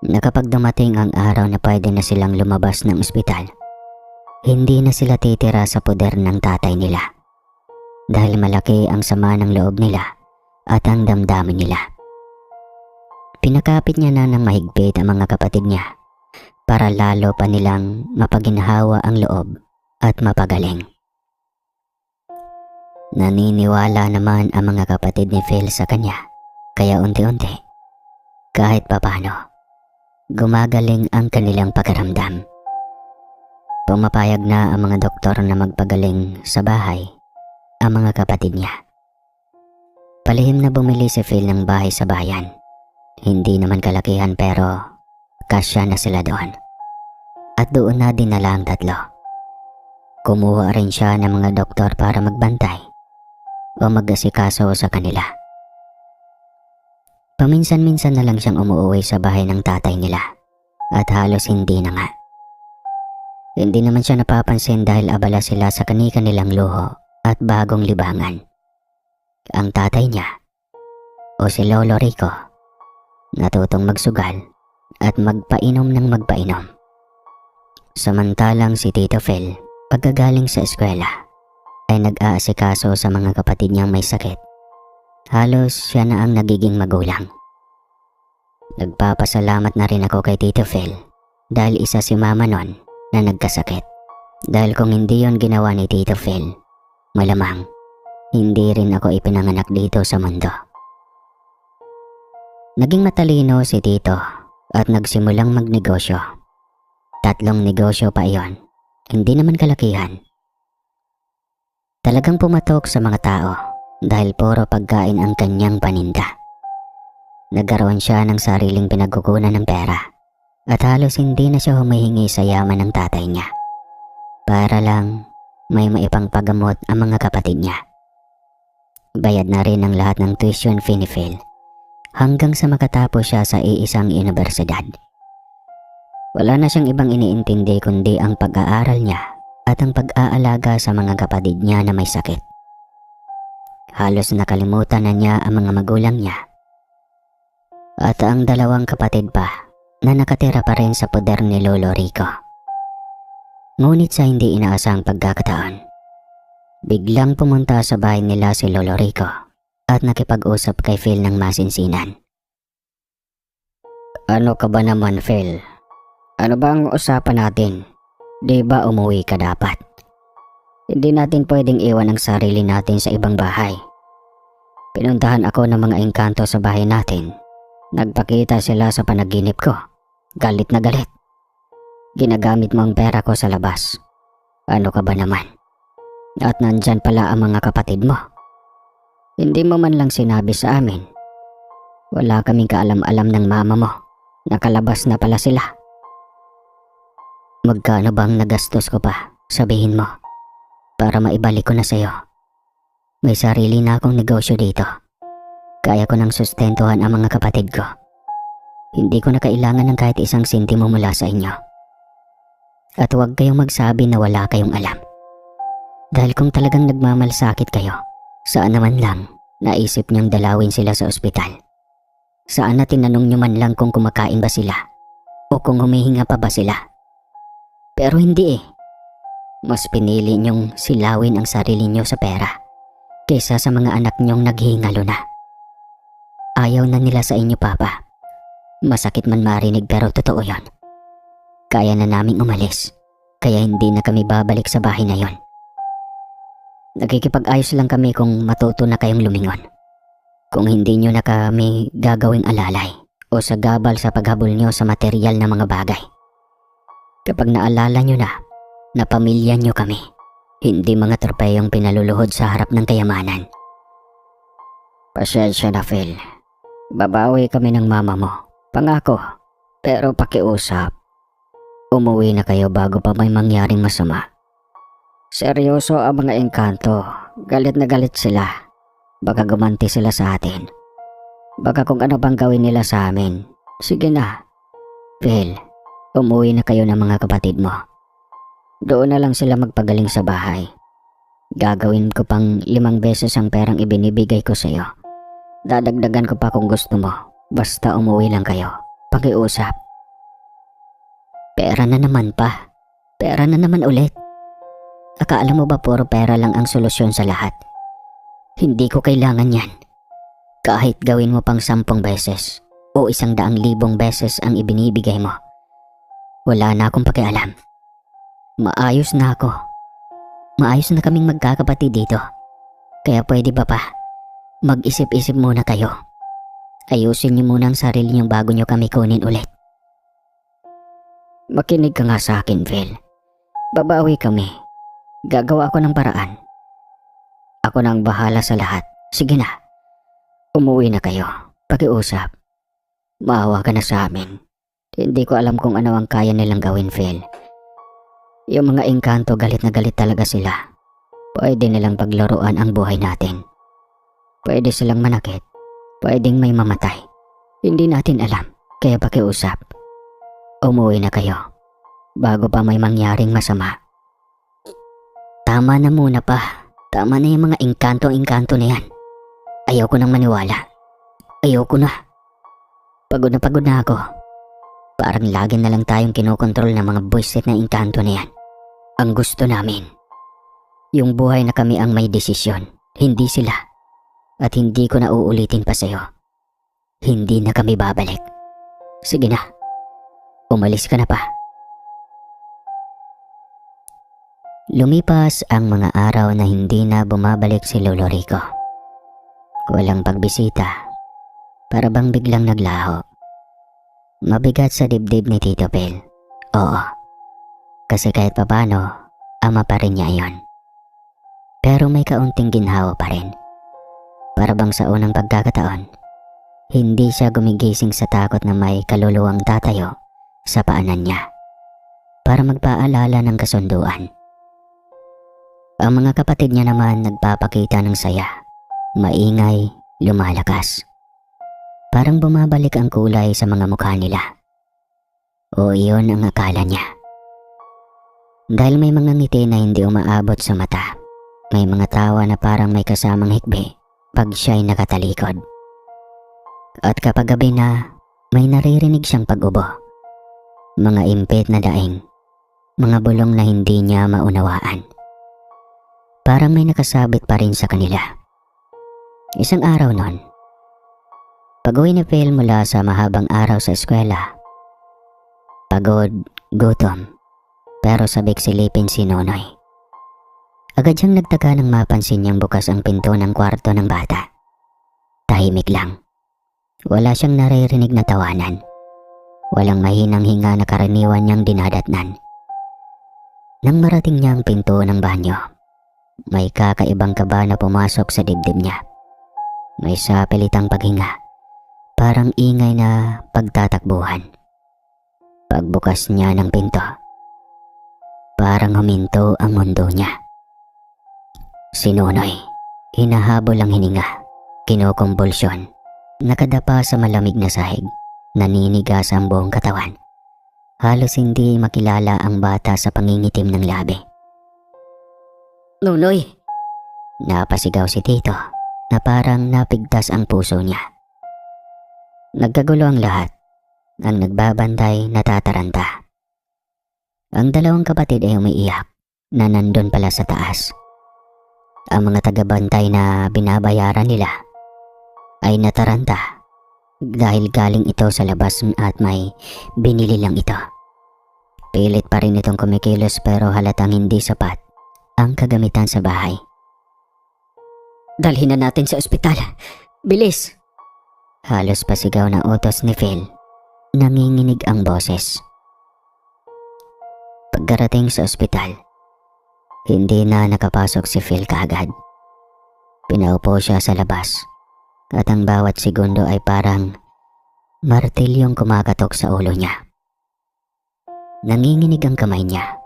na kapag dumating ang araw na pwede na silang lumabas ng ospital, hindi na sila titira sa poder ng tatay nila. Dahil malaki ang sama ng loob nila at ang damdamin nila. Pinakapit niya na ng mahigpit ang mga kapatid niya para lalo pa nilang mapaginhawa ang loob at mapagaling. Naniniwala naman ang mga kapatid ni Phil sa kanya, kaya unti-unti, kahit papano, gumagaling ang kanilang pakiramdam. Pumapayag na ang mga doktor na magpagaling sa bahay ang mga kapatid niya. Palihim na bumili si Phil ng bahay sa bayan. Hindi naman kalakihan pero kasya na sila doon. At doon na dinala ang tatlo. Kumuha rin siya ng mga doktor para magbantay o mag-asikaso sa kanila. Paminsan-minsan na lang siyang umuwi sa bahay ng tatay nila at halos hindi na nga. Hindi naman siya napapansin dahil abala sila sa kani-kanilang luho at bagong libangan. Ang tatay niya o si Lolo Rico natutong magsugal at magpainom ng magpainom. Samantalang si Tito Phil pagkagaling sa eskwela ay nag-aasikaso sa mga kapatid niyang may sakit. Halos siya na ang nagiging magulang. Nagpapasalamat na rin ako kay Tito Phil dahil isa si Mama nun na nagkasakit. Dahil kung hindi yon ginawa ni Tito Phil, malamang hindi rin ako ipinanganak dito sa mundo. Naging matalino si Tito at nagsimulang magnegosyo. 3 negosyo pa iyon, hindi naman kalakihan. Talagang pumatok sa mga tao dahil puro pagkain ang kanyang paninda. Nagkaroon siya ng sariling pinagkukunan ng pera at halos hindi na siya humihingi sa yaman ng tatay niya para lang may maipangpagamot ang mga kapatid niya. Bayad na rin ang lahat ng tuition fee ni Phil hanggang sa makatapos siya sa iisang universidad. Wala na siyang ibang iniintindi kundi ang pag-aaral niya at ang pag-aalaga sa mga kapatid niya na may sakit. Halos nakalimutan na niya ang mga magulang niya. At ang 2 kapatid pa na nakatira pa rin sa poder ni Lolo Rico. Ngunit sa hindi inaasang pagkakataon, biglang pumunta sa bahay nila si Lolo Rico at nakipag-usap kay Phil ng masinsinan. "Ano ka ba naman, Phil? Ano ba ang usapan natin? Di ba umuwi ka dapat? Hindi natin pwedeng iwan ang sarili natin sa ibang bahay. Pinuntahan ako ng mga engkanto sa bahay natin. Nagpakita sila sa panaginip ko. Galit na galit. Ginagamit mo ang pera ko sa labas. Ano ka ba naman? At nandyan pala ang mga kapatid mo. Hindi mo man lang sinabi sa amin. Wala kaming kaalam-alam ng mama mo. Nakalabas na pala sila. Magkano bang nagastos ko pa? Sabihin mo. Para maibalik ko na sa'yo. May sarili na akong negosyo dito. Kaya ko nang sustentuhan ang mga kapatid ko. Hindi ko na kailangan ng kahit isang sentimo mula sa inyo. At huwag kayong magsabi na wala kayong alam. Dahil kung talagang nagmamalasakit kayo, saan naman lang naisip niyong dalawin sila sa ospital? Saan na tinanong niyo man lang kung kumakain ba sila? O kung humihinga pa ba sila? Pero hindi eh. Mas pinili niyong silawin ang sarili niyo sa pera kaysa sa mga anak niyong naghihingalo na. Ayaw na nila sa inyo, Papa. Masakit man marinig pero totoo yon. Kaya na naming umalis, kaya hindi na kami babalik sa bahay na yon. Nagkikipag-ayos lang kami kung matuto na kayong lumingon. Kung hindi nyo na kami gagawing alalay o sa gabal sa paghabol nyo sa material na mga bagay. Kapag naalala nyo na pamilya nyo kami, hindi mga tropeyong pinaluluhod sa harap ng kayamanan. Pasensya na, Phil. Babawi kami ng mama mo. Pangako. Pero pakiusap. Umuwi na kayo bago pa may mangyaring masama. Seryoso ang mga engkanto. Galit na galit sila. Baka gumanti sila sa atin. Baka kung ano bang gawin nila sa amin. Sige na. Phil, umuwi na kayo ng mga kapatid mo. Doon na lang sila magpagaling sa bahay. Gagawin ko pang 5 beses ang perang ibinibigay ko sa iyo. Dadagdagan ko pa kung gusto mo. Basta umuwi lang kayo. Pakiusap. Pera na naman pa. Pera na naman ulit. Akala mo ba puro pera lang ang solusyon sa lahat? Hindi ko kailangan yan. Kahit gawin mo pang 10 beses o 100,000 beses ang ibinibigay mo. Wala na akong pakialam. Maayos na ako. Maayos na kaming magkakapatid dito. Kaya pwede ba pa? Mag-isip-isip muna kayo. Ayusin niyo muna ang sarili niyo bago niyo kami kunin ulit. Makinig ka nga sa akin, Phil. Babawi kami. Gagawa ako ng paraan. Ako na ang bahala sa lahat. Sige na. Umuwi na kayo. Pakiusap. Maawa ka na sa amin. Hindi ko alam kung ano ang kaya nilang gawin, Phil. Yung mga engkanto galit na galit talaga sila. Pwede nilang paglaruan ang buhay natin. Pwede silang manakit. Pwedeng may mamatay. Hindi natin alam. Kaya pakiusap. Umuwi na kayo. Bago pa may mangyaring masama. Tama na muna pa. Tama na yung mga engkanto na yan. Ayaw ko nang maniwala. Ayaw ko na. Pagod na ako. Parang lagi na lang tayong kinokontrol ng mga buwisit na engkanto na yan. Ang gusto namin. Yung buhay na kami ang may desisyon. Hindi sila. At hindi ko na uulitin pa sa'yo. Hindi na kami babalik. Sige na. Umalis ka na pa. Lumipas ang mga araw na hindi na bumabalik si Lolo Rico. Walang pagbisita. Para bang biglang naglaho. Mabigat sa dibdib ni Tito Phil. Oo. Kasi kahit papano, ama pa rin niya yon. Pero may kaunting ginhawa pa rin. Para bang sa unang pagkakataon, hindi siya gumigising sa takot na may kaluluwang tatayo sa paanan niya para magpaalala ng kasunduan. Ang mga kapatid niya naman nagpapakita ng saya, maingay, lumalakas. Parang bumabalik ang kulay sa mga mukha nila. O iyon ang akala niya. Dahil may mga ngiti na hindi umaabot sa mata, may mga tawa na parang may kasamang hikbi pag siya'y nakatalikod. At kapag gabi na, may naririnig siyang pag-ubo. Mga impit na daing, mga bulong na hindi niya maunawaan. Parang may nakasabit pa rin sa kanila. Isang araw nun, pag-uwi ni Phil mula sa mahabang araw sa eskwela, Pagod, gutom, pero sabik silipin si Nonoy. Agad siyang nagtaka nang mapansin niyang bukas ang pinto ng kwarto ng bata. Tahimik lang. Wala siyang naririnig na tawanan. Walang mahinang hinga na karaniwan niyang dinadatnan. Nang marating niya ang pinto ng banyo, may kakaibang kaba na pumasok sa dibdib niya. May sapilitang paghinga, parang ingay na pagtatakbuhan. Pagbukas niya ng pinto, parang huminto ang mundo niya. Si Nonoy, hinahabol ang hininga, kinukumbulsyon, nakadapa sa malamig na sahig, naninigas ang buong katawan. Halos hindi makilala ang bata sa pangingitim ng labi. Nonoy! Napasigaw si Tito na parang napigtas ang puso niya. Nagkagulo ang lahat. Ang nagbabantay natataranta. Ang dalawang kapatid ay umiiyak na nandun pala sa taas. Ang mga tagabantay na binabayaran nila ay nataranta dahil galing ito sa labas at may binili lang ito. Pilit pa rin itong kumikilos pero halatang hindi sapat ang kagamitan sa bahay. Dalhin na natin sa ospital. Bilis! Halos pasigaw na utos ni Phil. Nanginginig ang boses. Pagkarating sa ospital, hindi na nakapasok si Phil kaagad. Pinaupo siya sa labas at ang bawat segundo ay parang martilyong kumakatok sa ulo niya. Nanginginig ang kamay niya.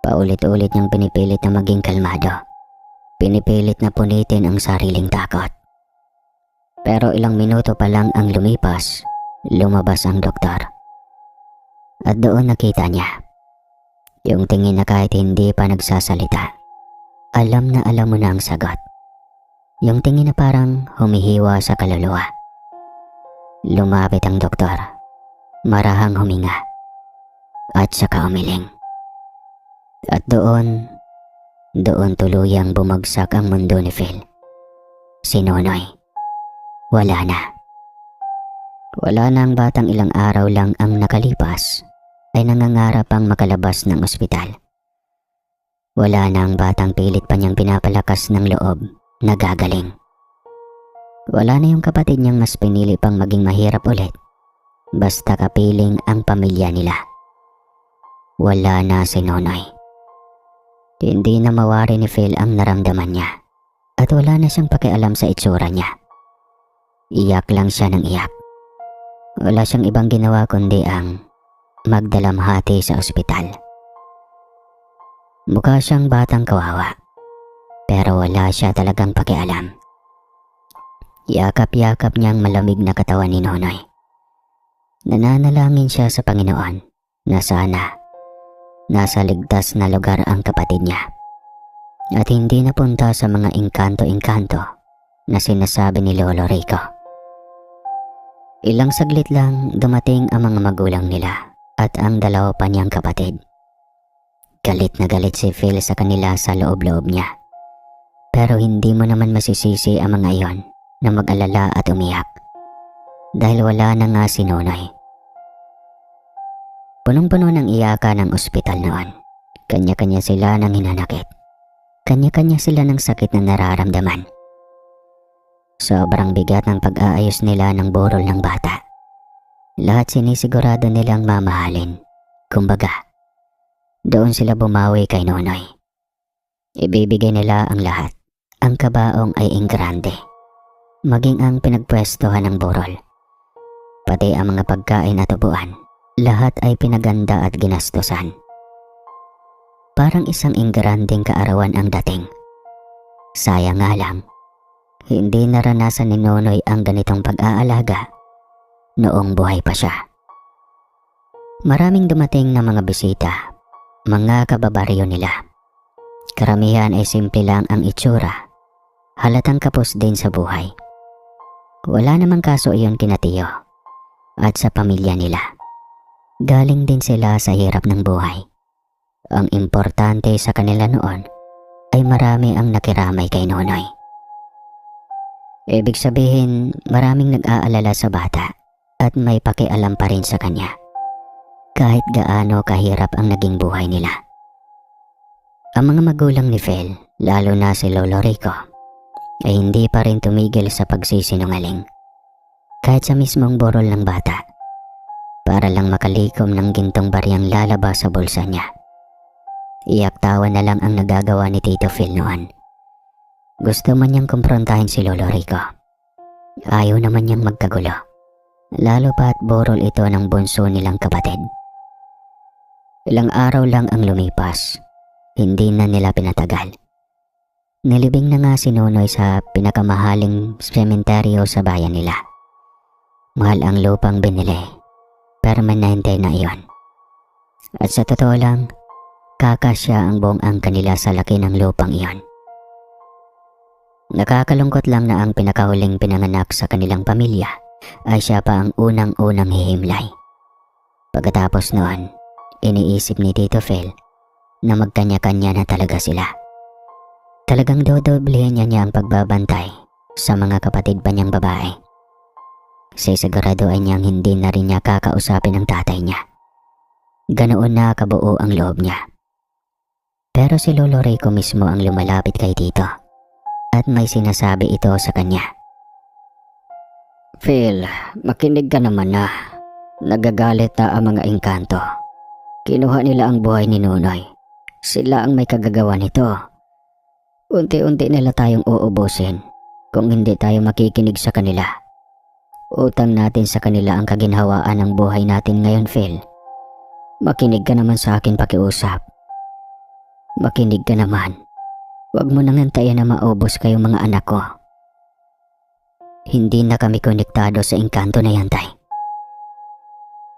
Paulit-ulit niyang pinipilit na maging kalmado. Pinipilit na punitin ang sariling takot. Pero ilang minuto pa lang ang lumipas, lumabas ang doktor. At doon nakita niya yung tingin na kahit hindi pa nagsasalita, alam na alam mo na ang sagot. Yung tingin na parang humihiwa sa kaluluwa. Lumapit ang doktor, marahang huminga, at saka umiling. At doon tuluyang bumagsak ang mundo ni Phil. Si Nonoy, wala na. Wala na ang batang ilang araw lang ang nakalipas ay nangangarap ang makalabas ng ospital. Wala na ang batang pilit pa niyang pinapalakas ng loob na gagaling. Wala na yung kapatid niyang mas pinili pang maging mahirap ulit basta kapiling ang pamilya nila. Wala na si Nonoy. Hindi na mawari ni Phil ang naramdaman niya at wala na siyang pakialam sa itsura niya. Iyak lang siya ng iyak. Wala siyang ibang ginawa kundi ang magdalamhati sa ospital. Mukha siyang batang kawawa, pero wala siya talagang pakialam. Yakap-yakap niyang malamig na katawan ni Nonoy. Nananalangin siya sa Panginoon na sana nasa ligtas na lugar ang kapatid niya at hindi napunta sa mga engkanto-engkanto na sinasabi ni Lolo Rico. Ilang saglit lang dumating ang mga magulang nila at ang dalawa pa niyang kapatid. Galit na galit si Phil sa kanila sa loob-loob niya. Pero hindi mo naman masisisi ang mga iyon na mag-alala at umiyak dahil wala na nga si Nonoy. Punong-puno ng iyakan ang ospital noon. Kanya-kanya sila ng hinanakit. Kanya-kanya sila ng sakit na nararamdaman. Sobrang bigat ng pag-aayos nila ng burol ng bata. Lahat sinisigurado nilang mamahalin. Kumbaga, doon sila bumawi kay Nonoy. Ibibigay nila ang lahat. Ang kabaong ay ingrande. Maging ang pinagpwestohan ng burol. Pati ang mga pagkain at upuan. Lahat ay pinaganda at ginastusan. Parang isang ingranding kaarawan ang dating. Sayang nga lang, hindi naranasan ni Nonoy ang ganitong pag-aalaga noong buhay pa siya. Maraming dumating na mga bisita, mga kababaryo nila. Karamihan ay simple lang ang itsura, halatang kapos din sa buhay. Wala namang kaso iyon kina Tio at sa pamilya nila. Galing din sila sa hirap ng buhay. Ang importante sa kanila noon ay marami ang nakiramay kay Nonoy. Ibig sabihin, maraming nag-aalala sa bata at may pakialam pa rin sa kanya. kahit gaano kahirap ang naging buhay nila. Ang mga magulang ni Phil, lalo na si Lolo Rico, ay hindi pa rin tumigil sa pagsisinungaling. Kahit sa mismong burol ng bata, para lang makalikom ng gintong baryang lalabas sa bulsa niya. Iyak tawa na lang ang nagagawa ni Tito Phil noon. Gusto man niyang kumprontahin si Lolo Rico. Ayaw naman niyang magkagulo, lalo pa at burol ito ng bunso nilang kapatid. Ilang araw lang ang lumipas, hindi na nila pinatagal. Nilibing na nga si Nonoy sa pinakamahaling sementeryo sa bayan nila. Mahal ang lupang binili, permanente na iyon. At sa totoo lang, kakasya ang buong angka nila sa laki ng lupang iyon. Nakakalungkot lang na ang pinakahuling pinanganak sa kanilang pamilya ay siya pa ang unang-unang hihimlay. Pagkatapos noon, iniisip ni Tito Phil na magkanya-kanya na talaga sila. Talagang dodoblehin niya ang pagbabantay sa mga kapatid pa niyang babae. Sisiguraduhin niyang hindi na rin niya kakausapin ang tatay niya. Ganoon na kabuo ang loob niya. Pero si Lolo Rico mismo ang lumalapit kay Tito at may sinasabi ito sa kanya. Phil, makinig ka naman na. Nagagalit na ang mga engkanto. Kinuha nila ang buhay ni Nonoy. Sila ang may kagagawa nito. Unti-unti nila tayong uubusin kung hindi tayo makikinig sa kanila. Utang natin sa kanila ang kaginhawaan ng buhay natin ngayon, Phil. Makinig ka naman sa akin pakiusap. Makinig ka naman. Huwag mo nang antayin na maubos kayong mga anak ko. Hindi na kami konektado sa engkanto na yan, tay.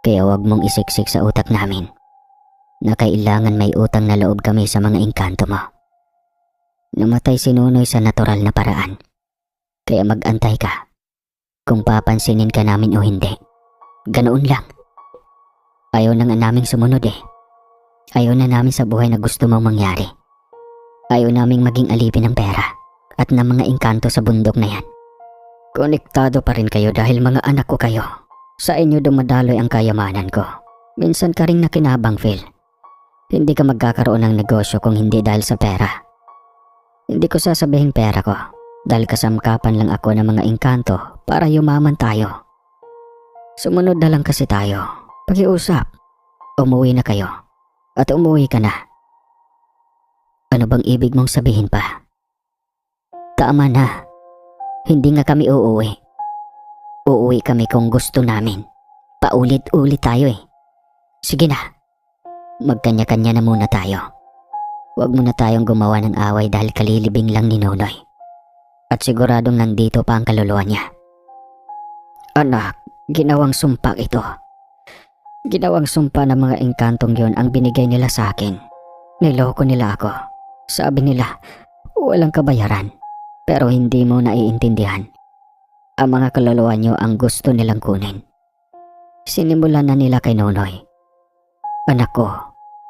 Kaya huwag mong isiksik sa utak namin na kailangan may utang na loob kami sa mga engkanto mo. Namatay si Nonoy sa natural na paraan. Kaya mag-antay ka kung papansinin ka namin o hindi. Ganoon lang. Ayaw na nga naming sumunod eh. Ayaw na namin sa buhay na gusto mong mangyari. Ayaw naming maging alipin ng pera at ng mga engkanto sa bundok na yan. Konektado pa rin kayo dahil mga anak ko kayo. Sa inyo dumadaloy ang kayamanan ko. Minsan ka ring nakinabang, Phil. Hindi ka magkakaroon ng negosyo kung hindi dahil sa pera. Hindi ko sasabihin pera ko dahil kasamkapan lang ako ng mga engkanto para yumaman tayo. Sumunod na lang kasi tayo. Pakiusap. Umuwi na kayo. At umuwi ka na. Ano bang ibig mong sabihin pa? Tama na. Hindi nga kami uuwi. Uuwi kami kung gusto namin. Paulit-ulit tayo eh. Sige na. Magkanya-kanya na muna tayo. Huwag muna tayong gumawa ng away dahil kalilibing lang ni Nonoy. At siguradong nandito pa ang kaluluwa niya. Anak, ginawang sumpa ito. Ginawang sumpa ng mga engkantong yon ang binigay nila sa akin. Niloko nila ako. Sabi nila, walang kabayaran. Pero hindi mo naiintindihan. Ang mga kaluluwa niyo ang gusto nilang kunin. Sinimulan na nila kay Nonoy. Anak ko,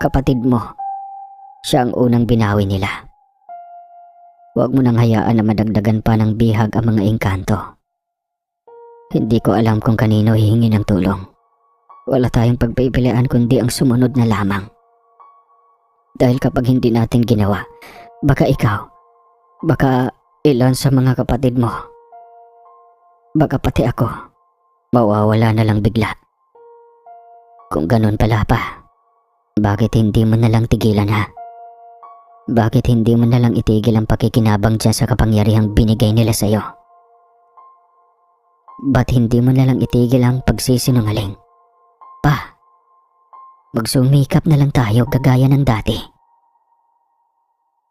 kapatid mo. Siya ang unang binawi nila. Huwag mo nang hayaan na madagdagan pa ng bihag ang mga engkanto. Hindi ko alam kung kanino hihingi ng tulong. Wala tayong pagpipilian kundi ang sumunod na lamang. Dahil kapag hindi natin ginawa, baka ikaw, baka ilan sa mga kapatid mo, baka pati ako, mawawala na lang bigla. Kung ganun pala pa, bakit hindi mo na lang tigilan ha? Bakit hindi mo na lang itigil ang pakikinabang dyan sa kapangyarihang binigay nila sa'yo? Ba't hindi mo na lang itigil ang pagsisinungaling? Pa, magsumikap na lang tayo kagaya ng dati.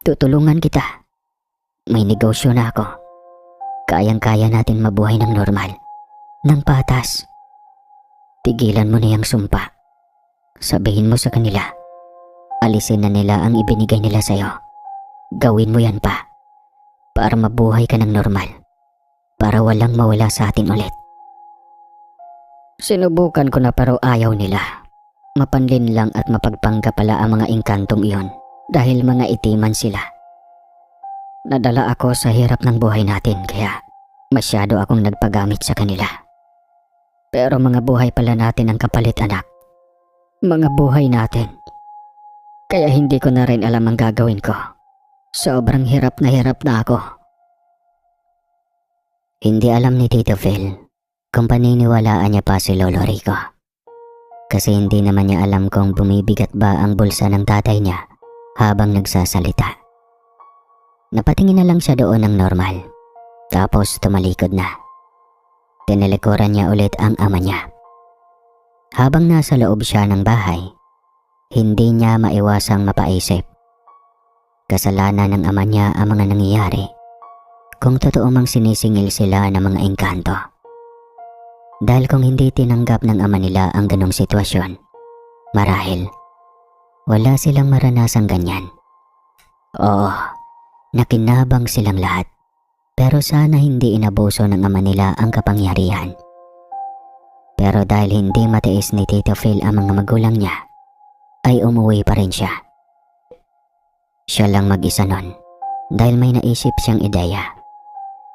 Tutulungan kita. May negosyo na ako. Kayang-kaya natin mabuhay ng normal, ng patas. Tigilan mo na yung sumpa. Sabihin mo sa kanila, alisin na nila ang ibinigay nila sa'yo. Gawin mo yan pa. Para mabuhay ka ng normal. Para walang mawala sa atin ulit. Sinubukan ko na pero ayaw nila. Mapanlin lang at mapagpangga pala ang mga engkantong iyon dahil mga itiman sila. Nadala ako sa hirap ng buhay natin kaya masyado akong nagpagamit sa kanila. Pero mga buhay pala natin ang kapalit, anak. mga buhay natin. Kaya hindi ko na rin alam ang gagawin ko. Sobrang hirap na ako. Hindi alam ni Tito Phil kung paniniwalaan niya pa si Lolo Rico. Kasi hindi naman niya alam kung bumibigat ba ang bulsa ng tatay niya habang nagsasalita. Napatingin na lang siya doon ng normal. Tapos tumalikod na. Tinalikuran niya ulit ang ama niya. Habang nasa loob siya ng bahay, hindi niya maiwasang mapaisip. Kasalanan ng ama niya ang mga nangyayari kung totoo mang sinisingil sila ng mga engkanto. Dahil kung hindi tinanggap ng ama nila ang ganong sitwasyon, marahil wala silang maranasang ganyan. Oo, nakinabang silang lahat, pero sana hindi inabuso ng ama nila ang kapangyarihan. Pero dahil hindi matiis ni Tito Phil ang mga magulang niya, ay umuwi pa rin siya. Siya lang mag-isa nun dahil may naisip siyang ideya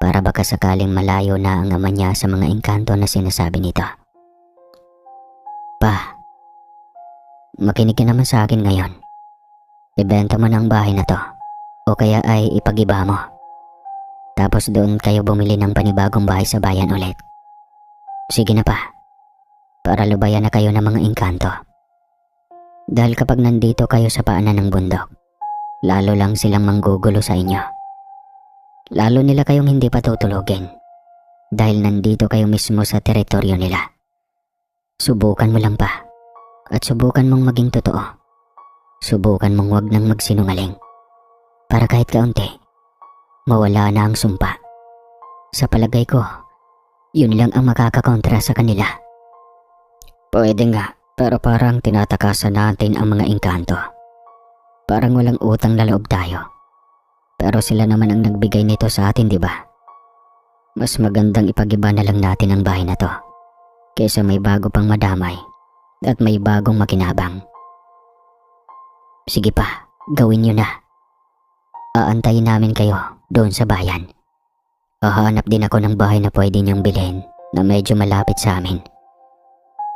para baka sakaling malayo na ang ama niya sa mga engkanto na sinasabi nito. Pa, makinig ka naman sa akin ngayon. Ibenta mo na ang bahay na to o kaya ay ipag-iba mo. Tapos doon kayo bumili ng panibagong bahay sa bayan ulit. Sige na pa, para lubayan na kayo ng mga engkanto. Dahil kapag nandito kayo sa paanan ng bundok, lalo lang silang manggugulo sa inyo. Lalo nila kayong hindi patutulogin dahil nandito kayo mismo sa teritoryo nila. Subukan mo lang pa at subukan mong maging totoo. Subukan mong wag nang magsinungaling para kahit kaunti mawala na ang sumpa. Sa palagay ko, yun lang ang makakakontra sa kanila. Pwede nga, pero parang tinatakasan natin ang mga engkanto. Parang walang utang na loob tayo. Pero sila naman ang nagbigay nito sa atin, di ba? Mas magandang ipag-iba na lang natin ang bahay na to kaysa may bago pang madamay at may bagong makinabang. Sige pa, gawin nyo na. Aantayin namin kayo doon sa bayan. Hahanap din ako ng bahay na pwede niyong bilhin na medyo malapit sa amin.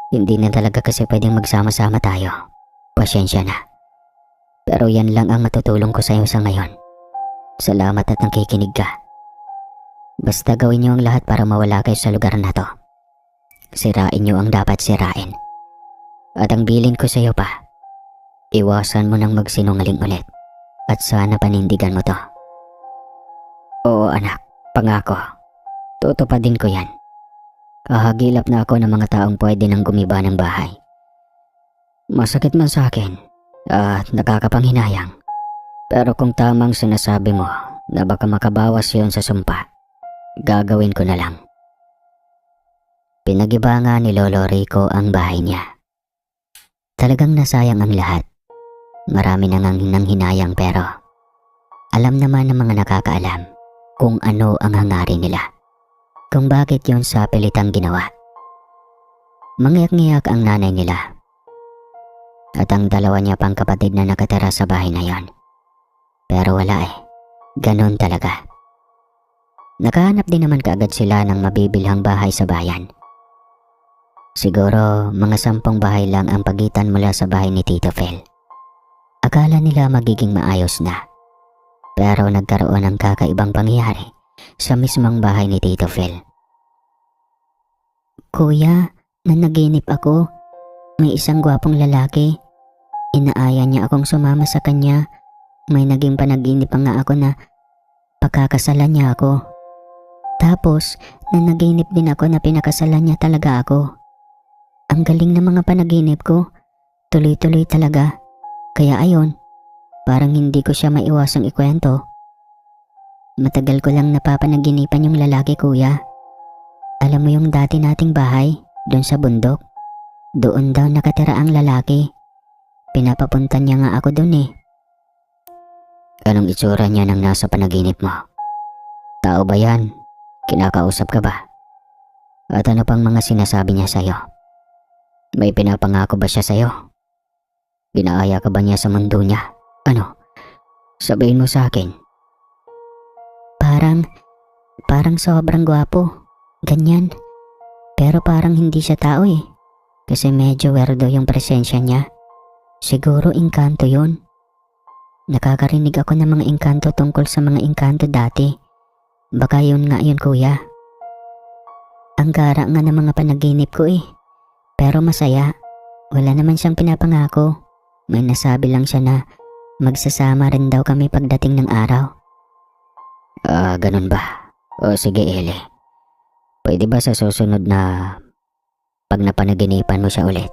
Hindi na talaga kasi pwedeng magsama-sama tayo. Pasensya na. Pero yan lang ang matutulong ko sa iyo sa ngayon. Salamat at nakikinig ka. Basta gawin niyo ang lahat para mawala kayo sa lugar na to. Sirain niyo ang dapat sirain. At ang bilin ko sa iyo pa, iwasan mo nang magsinungaling ulit. At sana panindigan mo to. Oo anak, pangako. Tutupadin ko yan. Hahagilap na ako ng mga taong pwede nang gumiba ng bahay. Masakit man sa akin at nakakapanghinayang. Pero kung tamang sinasabi mo na baka makabawas yon sa sumpa, gagawin ko na lang. Pinagiba nga ni Lolo Rico ang bahay niya. Talagang nasayang ang lahat. Marami nang hinayang pero alam naman ng mga nakakaalam kung ano ang hangarin nila. Kung bakit yon sa pilitang ginawa. Mangyak-ngyak ang nanay nila. At ang dalawa niya pang kapatid na nakatira sa bahay na yon. Pero wala ganun talaga. Nakahanap din naman kaagad sila ng mabibilhang bahay sa bayan. Siguro mga 10 bahay lang ang pagitan mula sa bahay ni Tito Phil. Akala nila magiging maayos na. Pero nagkaroon ng kakaibang pangyayari sa mismong bahay ni Tito Phil. Kuya, nanaginip ako. May isang gwapong lalaki. Inaaya niya akong sumama sa kanya. May naging panaginip pa nga ako na pagkakasalan niya ako. Tapos, nanaginip din ako na pinakasalan niya talaga ako. Ang galing ng mga panaginip ko. Tuloy-tuloy talaga. Kaya ayon, parang hindi ko siya maiwasang ikwento. Matagal ko lang napapanaginipan yung lalaki, kuya. Alam mo yung dati nating bahay, doon sa bundok? Doon daw nakatira ang lalaki. Pinapapunta niya nga ako doon Anong itsura niya nang nasa panaginip mo? Tao ba yan? Kinakausap ka ba? At ano pang mga sinasabi niya sa'yo? May pinapangako ba siya sa'yo? Ginaaya ka ba niya sa mundo niya? Ano? Sabihin mo sa akin. Parang sobrang gwapo. Ganyan. Pero parang hindi siya tao Kasi medyo werdo yung presensya niya. Siguro engkanto yun. Nakakarinig ako ng mga engkanto tungkol sa mga engkanto dati. Baka yun nga yun, kuya. Ang gara nga ng mga panaginip ko eh. Pero masaya. Wala naman siyang pinapangako. May nasabi lang siya na magsasama rin daw kami pagdating ng araw. Ganun ba? O sige, Ele. Pwede ba sa susunod na pag napanaginipan mo siya ulit,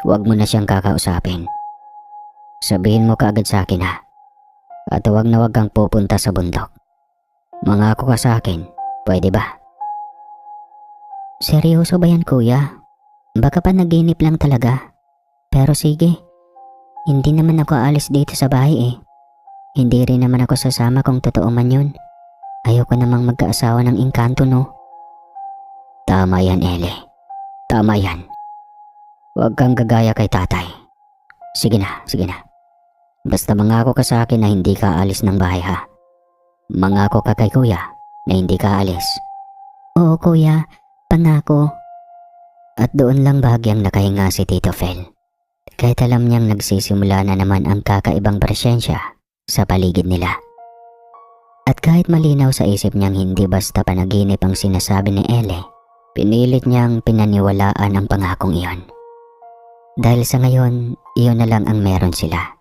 huwag mo na siyang kakausapin. Sabihin mo kaagad sa akin ha. At huwag na huwag kang pupunta sa bundok. Mangako ka sa akin, pwede ba? Seryoso ba yan, kuya? Baka panaginip lang talaga. Pero sige, hindi naman ako aalis dito sa bahay eh. Hindi rin naman ako sasama kung totoo man yun. Ayoko namang magkaasawa ng engkanto, no? Tama yan, Ele. Tama yan. Huwag kang gagaya kay tatay. Sige na, sige na. Basta mangako ka sa akin na hindi ka alis ng bahay ha. Mangako ka kay kuya na hindi ka alis. Oo kuya, pangako. At doon lang bahagyang nakahinga si Tito Fel. Kahit alam niyang nagsisimula na naman ang kakaibang presensya sa paligid nila. At kahit malinaw sa isip niyang hindi basta panaginip ang sinasabi ni Ele, pinilit niyang pinaniwalaan ang pangakong iyon. Dahil sa ngayon, iyon na lang ang meron sila.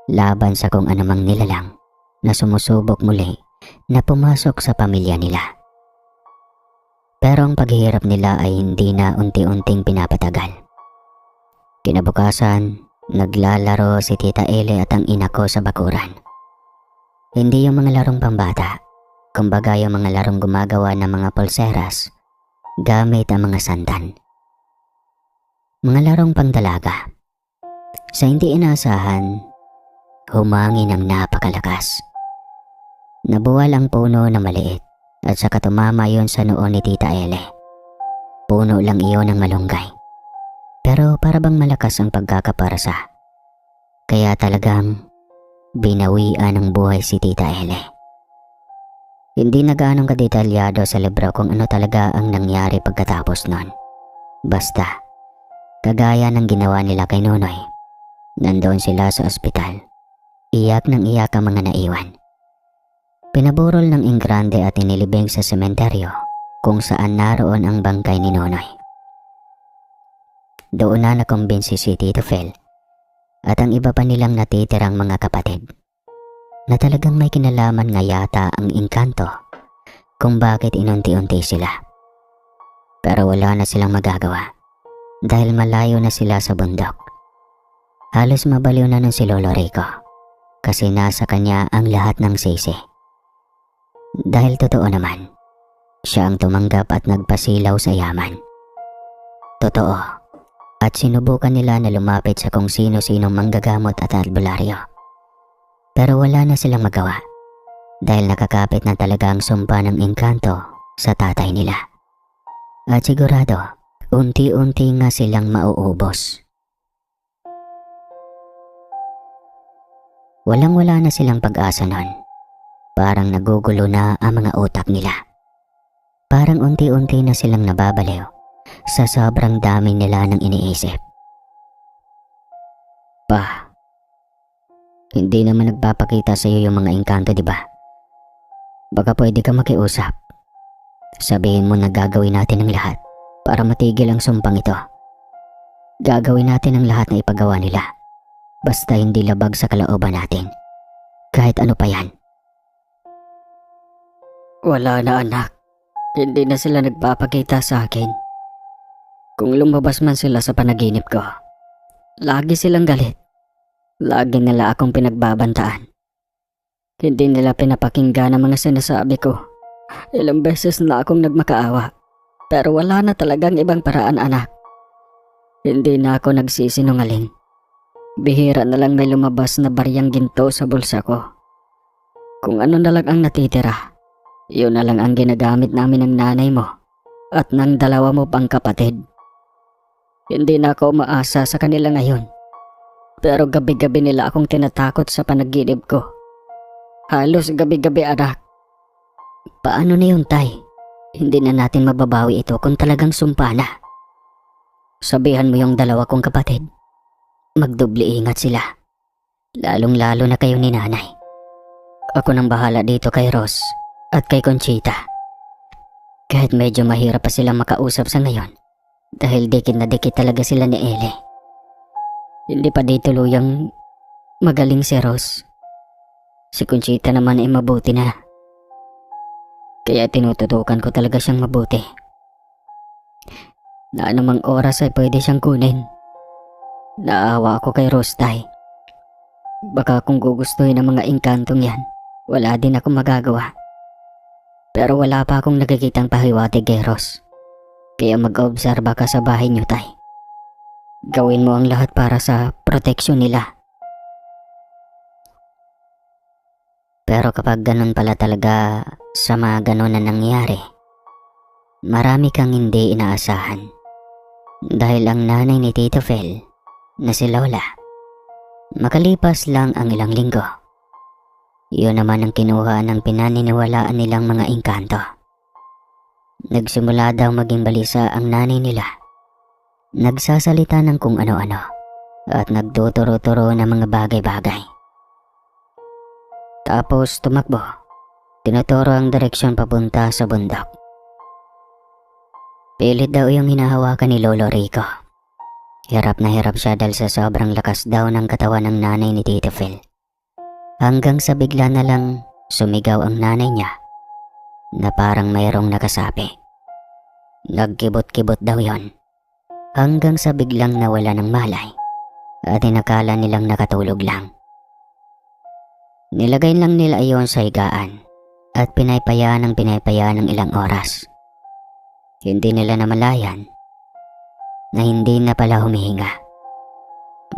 Laban sa kung anumang nilalang na sumusubok muli na pumasok sa pamilya nila. Pero ang paghihirap nila ay hindi na unti-unting pinapatagal. Kinabukasan, naglalaro si Tita Ele at ang ina ko sa bakuran. Hindi yung mga larong pambata, kumbaga yung mga larong gumagawa ng mga pulseras gamit ang mga sandan. Mga larong pangdalaga. Sa hindi inaasahan, humangin ng napakalakas. Nabuwal ang puno na maliit at saka tumama yun sa noo ni Tita Ele. Puno lang iyon ng malunggay. Pero para bang malakas ang pagkakaparasa. Kaya talagang binawian ng buhay si Tita Ele. Hindi na gaanong kadetalyado sa libro kung ano talaga ang nangyari pagkatapos nun. Basta, kagaya ng ginawa nila kay Nonoy, nandoon sila sa ospital. Iyak ng iyak ang mga naiwan. Pinaburol ng enggrande at inilibing sa sementeryo kung saan naroon ang bangkay ni Nonoy. Doon na nakumbinsi si Tito Fel at ang iba pa nilang natitirang mga kapatid na talagang may kinalaman nga yata ang engkanto kung bakit inunti-unti sila. Pero wala na silang magagawa dahil malayo na sila sa bundok. Halos mabaliw na nun si Lolo Rico kasi nasa kanya ang lahat ng sisi. Dahil totoo naman, siya ang tumanggap at nagpasilaw sa yaman. Totoo, at sinubukan nila na lumapit sa kung sino-sinong manggagamot at albularyo. Pero wala na silang magawa dahil nakakapit na talaga ang sumpa ng engkanto sa tatay nila. At sigurado, unti-unti nga silang mauubos. Walang-wala na silang pag-asa nun. Parang nagugulo na ang mga utak nila. Parang unti-unti na silang nababaliw sa sobrang dami nila ng iniisip. Pa, hindi naman nagpapakita sa iyo yung mga engkanto, di ba? Baka pwede ka makiusap. Sabihin mo na gagawin natin ang lahat para matigil ang sumpang ito. Gagawin natin ang lahat na ipagawa nila. Basta hindi labag sa kalooban natin. Kahit ano pa yan. Wala na anak. Hindi na sila nagpapakita sa akin. Kung lumabas man sila sa panaginip ko, lagi silang galit. Lagi nila akong pinagbabantaan. Hindi nila pinapakinggan ang mga sinasabi ko. Ilang beses na akong nagmakaawa. Pero wala na talagang ibang paraan, anak. Hindi na ako nagsisinungaling. Bihira na lang may lumabas na baryang ginto sa bulsa ko. Kung ano na lang ang natitira, yun na lang ang ginagamit namin ng nanay mo at ng dalawa mo pang kapatid. Hindi na ako umaasa sa kanila ngayon. Pero gabi-gabi nila akong tinatakot sa panaginip ko. Halos gabi-gabi, anak. Paano na yun, tay? Hindi na natin mababawi ito kung talagang sumpa na. sabihan mo yung dalawa kong kapatid. Magdubli ingat sila. Lalong-lalo na kayo ni nanay. Ako nang bahala dito kay Ross at kay Conchita. Kahit medyo mahirap pa silang makausap sa ngayon dahil dikit na dikit talaga sila ni Ellie. Hindi pa di tuluyang magaling si Ross. Si Conchita naman ay mabuti na. Kaya tinututukan ko talaga siyang mabuti. Na anumang oras ay pwede siyang kunin. Naawa ako kay Ross, tay. Baka kung gugustuhin ng mga engkantong yan, wala din akong magagawa. Pero wala pa akong nakikitang pahiwatig kay Ross. Kaya mag-obserba ka sa bahay niyo, tay. Gawin mo ang lahat para sa proteksyon nila. Pero kapag ganun pala talaga sa mga ganun na nangyari, marami kang hindi inaasahan. Dahil ang nanay ni Tito Phil, na si Lola, makalipas lang ang ilang linggo, yun naman ang kinuha ng pinaniniwalaan nilang mga engkanto. Nagsimula daw maging balisa ang nanay nila. Nagsasalita ng kung ano-ano at nagtuturo-turo ng mga bagay-bagay. Tapos tumakbo. Tinuturo ang direksyon papunta sa bundok. Pilit daw yung hinahawakan ni Lolo Rico. Hirap na hirap siya dahil sa sobrang lakas daw ng katawan ng nanay ni Tito Phil. Hanggang sa bigla na lang sumigaw ang nanay niya na parang mayroong nakasapi. Nagkibot-kibot daw yon. Hanggang sa biglang nawala ng malay at inakala nilang nakatulog lang. Nilagay lang nila iyon sa higaan at pinaypayaan ng ilang oras. Hindi nila namalayan na hindi na pala humihinga.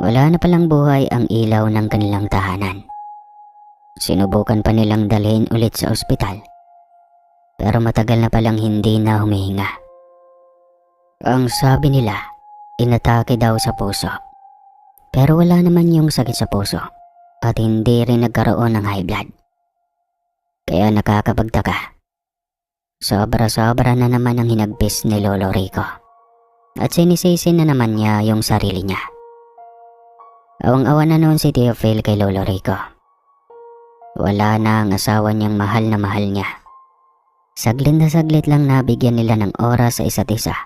Wala na palang buhay ang ilaw ng kanilang tahanan. Sinubukan pa nilang dalhin ulit sa ospital, pero matagal na palang hindi na humihinga. Ang sabi nila, inatake daw sa puso. Pero wala naman yung sakit sa puso at hindi rin nagkaroon ng high blood. Kaya nakakapagtaka. Sobra-sobra na naman ang hinagpis ni Lolo Rico. At sinisisi na naman niya yung sarili niya. Awang-awa na noon si Tio Phil kay Lolo Rico. Wala na ang asawa niyang mahal na mahal niya. Saglit na saglit lang nabigyan nila ng oras sa isa't isa.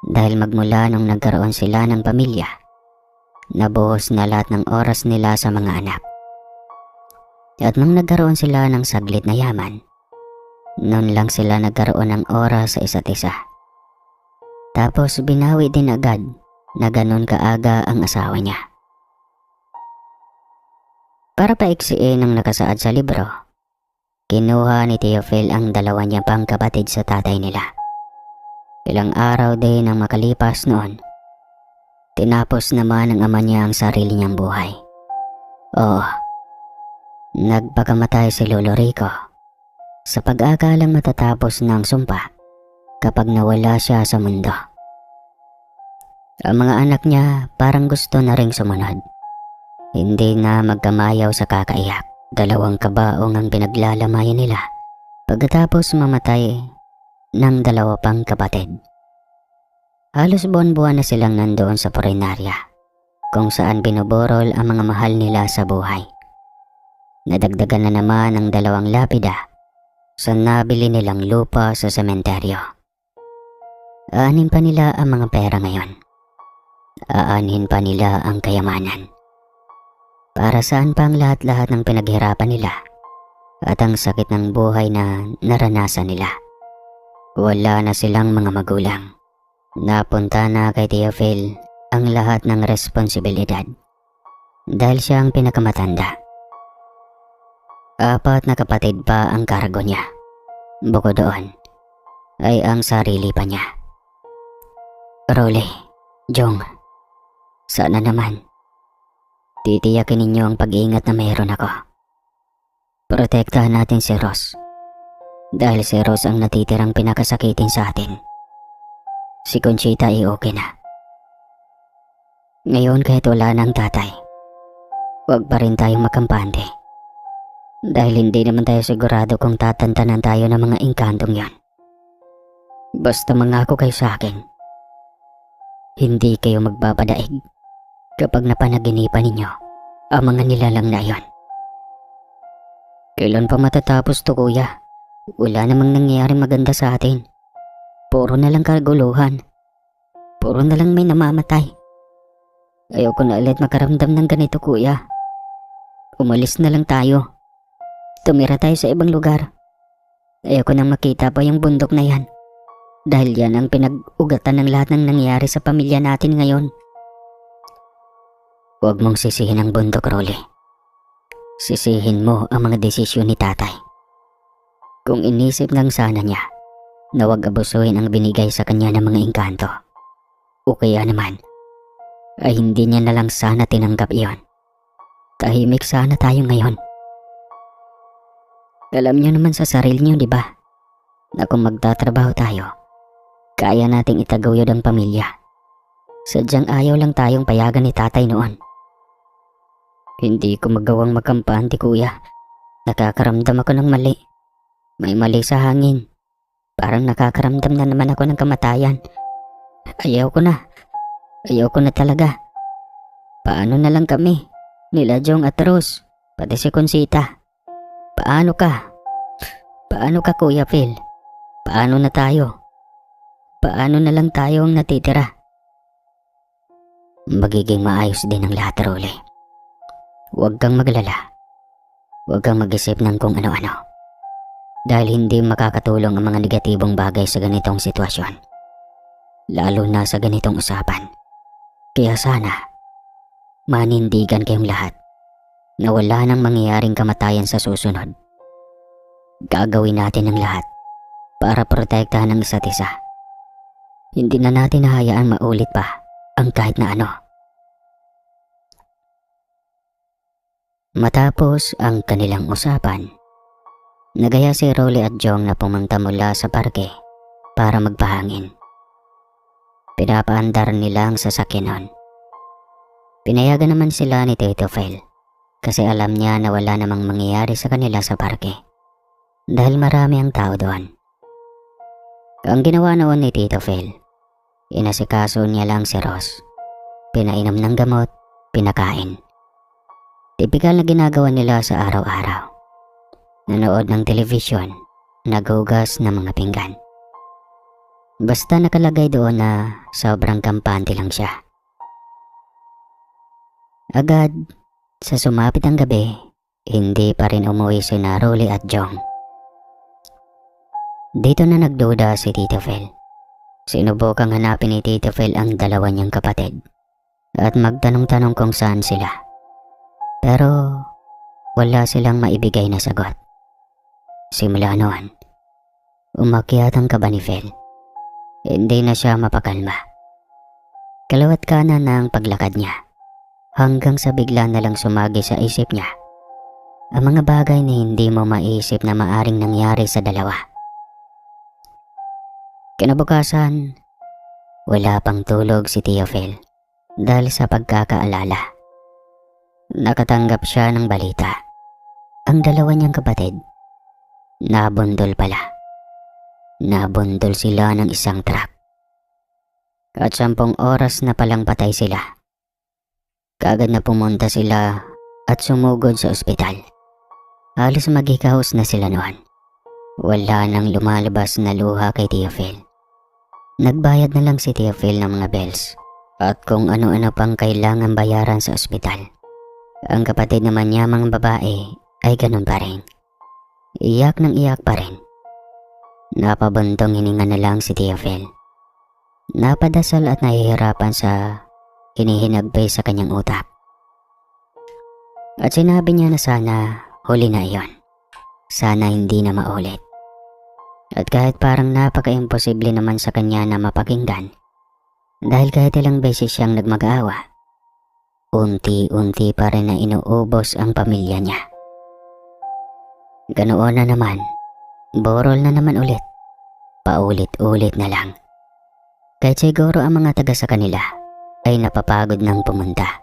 Dahil magmula nung nagkaroon sila ng pamilya, nabuhos na lahat ng oras nila sa mga anak. At nung nagkaroon sila ng saglit na yaman, noon lang sila nagkaroon ng oras sa isa't isa. Tapos binawi din agad na ganun kaaga ang asawa niya. Para paiksiin ang nakasaad sa libro, kinuha ni Tio Phil ang dalawa niya pang kapatid sa tatay nila. Ilang araw din ang makalipas noon, tinapos naman ng ama niya ang sarili niyang buhay. Oo, nagpakamatay si Lolo Rico sa pag-aakalang matatapos ng sumpa kapag nawala siya sa mundo. Ang mga anak niya parang gusto na ring sumunod. Hindi na magkamayaw sa kakaiyak. 2 kabaong ang pinaglalamayan nila pagkatapos mamatay ng 2 pang kapatid. Halos buwan-buwan na silang nandoon sa purinarya kung saan binuburol ang mga mahal nila sa buhay. Nadagdagan na naman ang 2 lapida sa nabili nilang lupa sa sementeryo. Aanin pa nila ang mga pera ngayon. Aanin pa nila ang kayamanan. Para saan pa ang lahat-lahat ng pinaghirapan nila at ang sakit ng buhay na naranasan nila. Wala na silang mga magulang. Napunta na kay Tio Phil ang lahat ng responsibilidad dahil siya ang pinakamatanda. 4 na kapatid pa ang kargo niya. Bukod doon ay ang sarili pa niya. Rolly, Jong, sana naman titiyakin ninyo ang pag-iingat na mayroon ako. Protektahan natin si Ross dahil si Ross ang natitirang pinakasakitin sa atin. Si Conchita ay okay na. Ngayon kahit wala ng tatay, huwag pa rin tayong makampante. Dahil hindi naman tayo sigurado kung tatantanan tayo ng mga engkantong yan. Basta mangako kayo sa akin hindi kayo magpapadaig kapag napanaginipan ninyo ang mga nilalang na iyon. Kailan pa matatapos to, kuya? Wala namang nangyayari maganda sa atin. Puro na lang kaguluhan. Puro na lang may namamatay. Ayoko na ulit makaramdam ng ganito, kuya. Umalis na lang tayo. Tumira tayo sa ibang lugar. Ayoko nang makita pa yung bundok na yan. Dahil yan ang pinag-ugatan ng lahat ng nangyayari sa pamilya natin ngayon. Huwag mong sisihin ang bundok, Rolly. Sisihin mo ang mga desisyon ni tatay. Kung inisip lang sana niya na huwag abusuhin ang binigay sa kanya ng mga engkanto, o kaya naman ay hindi niya na lang sana tinanggap iyon, tahimik sana tayo ngayon. Alam niyo naman sa sarili niyo, di ba, na kung magtatrabaho tayo, kaya nating itaguyod ang pamilya. Sadyang ayaw lang tayong payagan ni tatay noon. Hindi ko magawang magkampante, kuya. Nakakaramdam ako ng mali. May mali sa hangin. Parang nakakaramdam na naman ako ng kamatayan. Ayaw ko na. Ayaw ko na talaga. Paano na lang kami? Nila Jong at Rose, pati si Consita. Paano ka? Paano ka, Kuya Phil? Paano na tayo? Paano na lang tayo ang natitira? Magiging maayos din ang lahat, Rolly. Huwag kang maglala. Huwag kang mag-isip ng kung ano-ano. Dahil hindi makakatulong ang mga negatibong bagay sa ganitong sitwasyon. Lalo na sa ganitong usapan. Kaya sana, manindigan kayong lahat na wala nang mangyayaring kamatayan sa susunod. Gagawin natin ang lahat para protektahan ang isa't isa. Hindi na natin hahayaan maulit pa ang kahit na ano. Matapos ang kanilang usapan, nagaya si Rolly at Jong na pumunta mula sa parke para magpahangin. Pinapaandar nila ang sasakyan nun. Pinayagan naman sila ni Tito Phil kasi alam niya na wala namang mangyayari sa kanila sa parke dahil marami ang tao doon. Ang ginawa noon ni Tito Phil, inasikaso niya lang si Ross. Pinainom ng gamot, pinakain. Tipikal na ginagawa nila sa araw-araw. Nanood ng telebisyon, naghugas ng mga pinggan. Basta nakalagay doon na sobrang kampante lang siya. Agad, sa sumapit ang gabi, hindi pa rin umuwi sina Rolly at Jong. Dito na nagduda si Tito Phil. Sinubukang hanapin ni Tito Phil ang dalawa niyang kapatid at magtanong-tanong kung saan sila. Pero wala silang maibigay na sagot. Simula noon, umakyat ang kaba ni Phil. Hindi na siya mapakalma. Kalawat kanan na ang paglakad niya hanggang sa bigla na lang sumagi sa isip niya ang mga bagay na hindi mo maisip na maaring nangyari sa dalawa. Kinabukasan, wala pang tulog si Tio Phil dahil sa pagkakaalala. Nakatanggap siya ng balita. Ang dalawa niyang kapatid, nabundol pala. Nabundol sila ng isang truck. At 10 oras na palang patay sila. Kaagad na pumunta sila at sumugod sa ospital. Halos maghikahos na sila noon. Wala nang lumalabas na luha kay Tio Phil. Nagbayad na lang si Tio Phil ng mga bills at kung ano-ano pang kailangan bayaran sa ospital. Ang kapatid naman niya mga babae ay ganun pa rin. Iyak ng iyak pa rin. Napabundong hininga na lang si Tio Phil. Napadasal at nahihirapan sa hinihinagpay sa kanyang utak. At sinabi niya na sana huli na iyon. Sana hindi na maulit. At kahit parang napaka-imposible naman sa kanya na mapakinggan, dahil kahit ilang beses siyang nagmag-aawa, unti-unti pa rin na inuubos ang pamilya niya. Ganoon na naman, borol na naman ulit, paulit-ulit na lang. Kahit siguro ang mga taga sa kanila ay napapagod ng pumunta.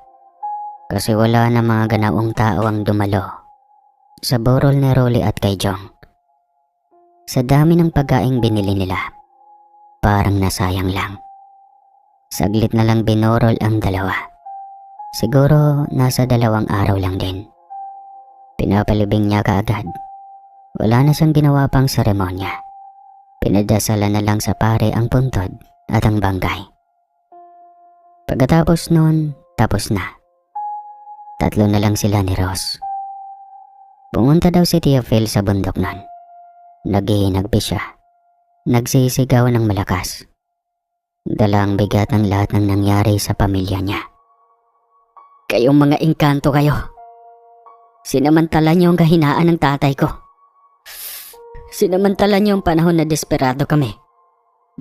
Kasi wala na mga ganaong tao ang dumalo sa borol ni Rolly at kay Jong. Sa dami ng pagkaing binili nila, parang nasayang lang. Saglit na lang binurol ang dalawa. Siguro nasa 2 araw lang din. Pinapalibing niya kaagad. Wala na siyang ginawa pang seremonya. Pinadasalan na lang sa pare ang puntod at ang bangkay. Pagkatapos nun, tapos na. 3 na lang sila ni Ross. Pumunta daw si Tia Phil sa bundok nun. Naghihinagpi siya. Nagsisigaw ng malakas. Dalang bigat ang lahat ng nangyari sa pamilya niya. Kayong mga engkanto kayo. Sinamantala niyo ang kahinaan ng tatay ko. Sinamantala niyo ang panahon na desperado kami.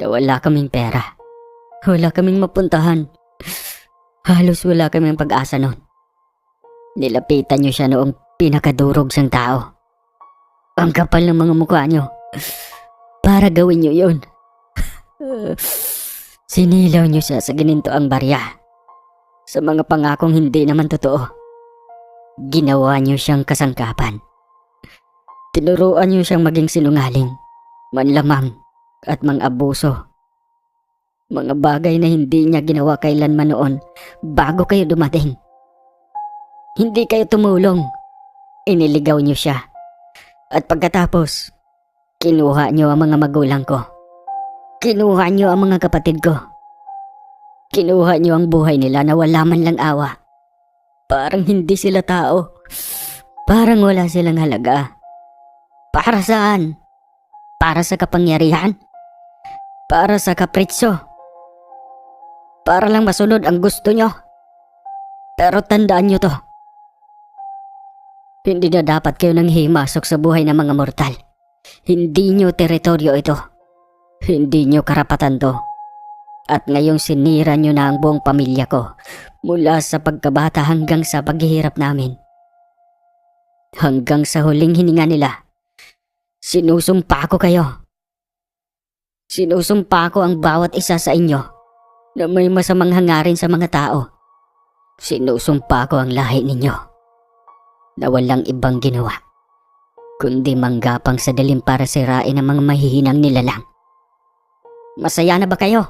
Na wala kaming pera. Wala kaming mapuntahan. Halos wala kaming pag-asa noon. Nilapitan niyo siya noong pinakadurog siyang tao. Ang kapal ng mga mukha niyo. Para gawin niyo yun. Sinilaw niyo siya sa ginintoang barya. Sa mga pangakong hindi naman totoo. Ginawa niyo siyang kasangkapan. Tinuruan niyo siyang maging sinungaling, manlamang at mang-abuso. Mga bagay na hindi niya ginawa kailanman noon bago kayo dumating. Hindi kayo tumulong. Iniligaw niyo siya. At pagkatapos, kinuha niyo ang mga magulang ko. Kinuha niyo ang mga kapatid ko. Kinuha niyo ang buhay nila na wala man lang awa. Parang hindi sila tao. Parang wala silang halaga. Para saan? Para sa kapangyarihan? Para sa kapritso? Para lang masunod ang gusto niyo? Pero tandaan niyo to. Hindi na dapat kayo nang himasok sa buhay ng mga mortal. Hindi niyo teritoryo ito. Hindi niyo karapatan to. At ngayong sinira niyo na ang buong pamilya ko mula sa pagkabata hanggang sa paghihirap namin. Hanggang sa huling hininga nila. Sinusumpa ko kayo. Sinusumpa ko ang bawat isa sa inyo na may masamang hangarin sa mga tao. Sinusumpa ko ang lahi ninyo na walang ibang ginawa kundi manggapang sa dilim para sirain ang mga mahihinang nilalang. Masaya na ba kayo?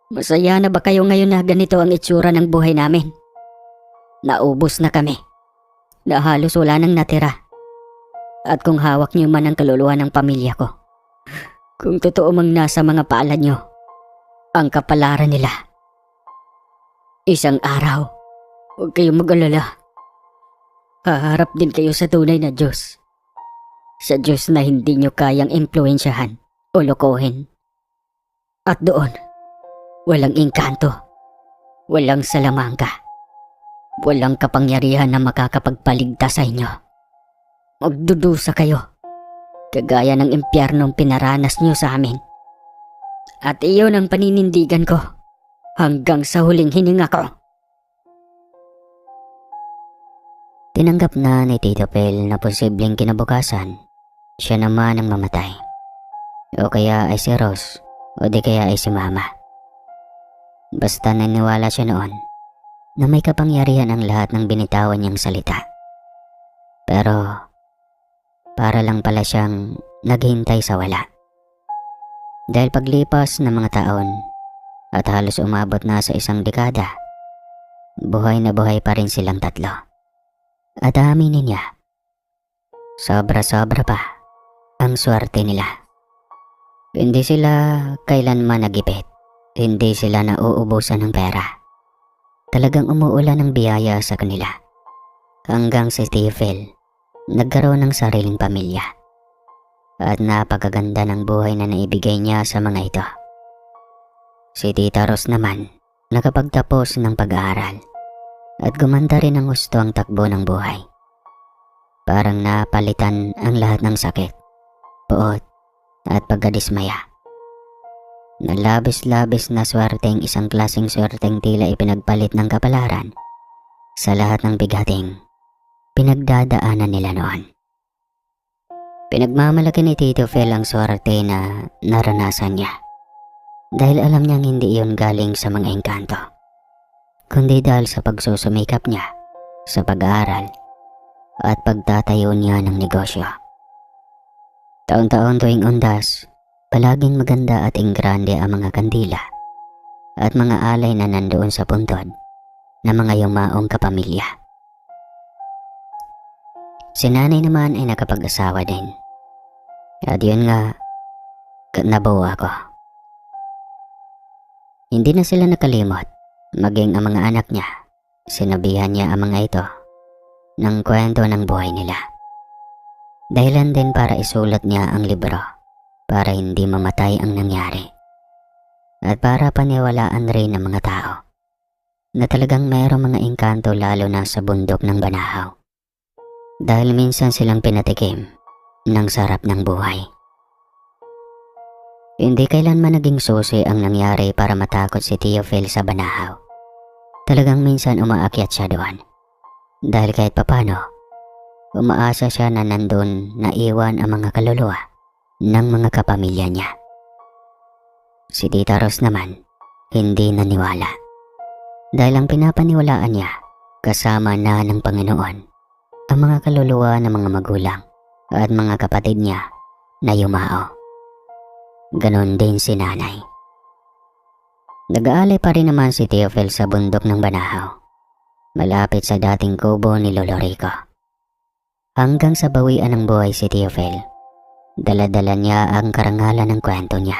Masaya na ba kayo ngayon na ganito ang itsura ng buhay namin? Naubos na kami. Na halos wala nang natira. At kung hawak niyo man ang kaluluwa ng pamilya ko, kung totoo mang nasa mga palad niyo ang kapalaran nila, isang araw, huwag kayong mag-alala. Haharap din kayo sa tunay na Diyos. Sa Diyos na hindi niyo kayang impluensyahan o lokohin. At doon, walang engkanto, walang salamangka, walang kapangyarihan na makakapagpaligtas sa inyo. Magdudusa kayo, kagaya ng impyernong pinaranas niyo sa amin. At iyon ang paninindigan ko hanggang sa huling hininga ko. Tinanggap na ni Tito Phil na posibleng kinabukasan, siya naman ang mamatay. O kaya ay si Ross, o di kaya ay si Mama. Basta naniwala siya noon na may kapangyarihan ang lahat ng binitawan niyang salita. Pero para lang pala siyang naghihintay sa wala. Dahil paglipas ng mga taon at halos umabot na sa 1 dekada, buhay na buhay pa rin silang tatlo. At aminin niya, sobra-sobra pa ang swerte nila. Hindi sila kailanman nagipit. Hindi sila nauubusan ng pera. Talagang umuulan ng biyaya sa kanila. Hanggang si Phil nagkaroon ng sariling pamilya. At napakaganda ng buhay na naibigay niya sa mga ito. Si Tita Ros naman nakapagtapos ng pag-aaral. At gumanda rin ang gusto ang takbo ng buhay. Parang napalitan ang lahat ng sakit, puot at pagkadismaya. Nalabis-labis na swerteng isang klaseng swerteng tila ipinagpalit ng kapalaran sa lahat ng bigating pinagdadaanan nila noon. Pinagmamalaki ni Tito Phil ang swerte na naranasan niya dahil alam niyang hindi iyon galing sa mga engkanto, kundi dahil sa pagsusumikap niya sa pag-aaral at pagtatayo niya ng negosyo. Taon-taon tuwing undas, palaging maganda at ingrande ang mga kandila at mga alay na nandoon sa puntod na mga yumaong kapamilya. Si nanay naman ay nakapag-asawa din. At yun nga, nabuo ako. Hindi na sila nakalimot, maging ang mga anak niya. Sinabihan niya ang mga ito ng kwento ng buhay nila. Dahilan din para isulat niya ang libro para hindi mamatay ang nangyari. At para paniwalaan rin ng mga tao na talagang mayroong mga engkanto lalo na sa bundok ng Banahaw. Dahil minsan silang pinatikim ng sarap ng buhay. Hindi kailanman naging susi ang nangyari para matakot si Tio Phil sa Banahaw. Talagang minsan umaakyat siya doon. Dahil kahit papano, umaasa siya na nandun na iwan ang mga kaluluwa ng mga kapamilya niya. Si Tita Ros naman, hindi naniwala. Dahil ang pinapaniwalaan niya, kasama na ng Panginoon, ang mga kaluluwa ng mga magulang at mga kapatid niya na yumao. Ganon din si nanay. Nag-aalay pa rin naman si Tio Phil sa bundok ng Banahaw, malapit sa dating kubo ni Lolo Rico. Hanggang sa bawian ng buhay si Tio Phil, dala-dala niya ang karangalan ng kwento niya.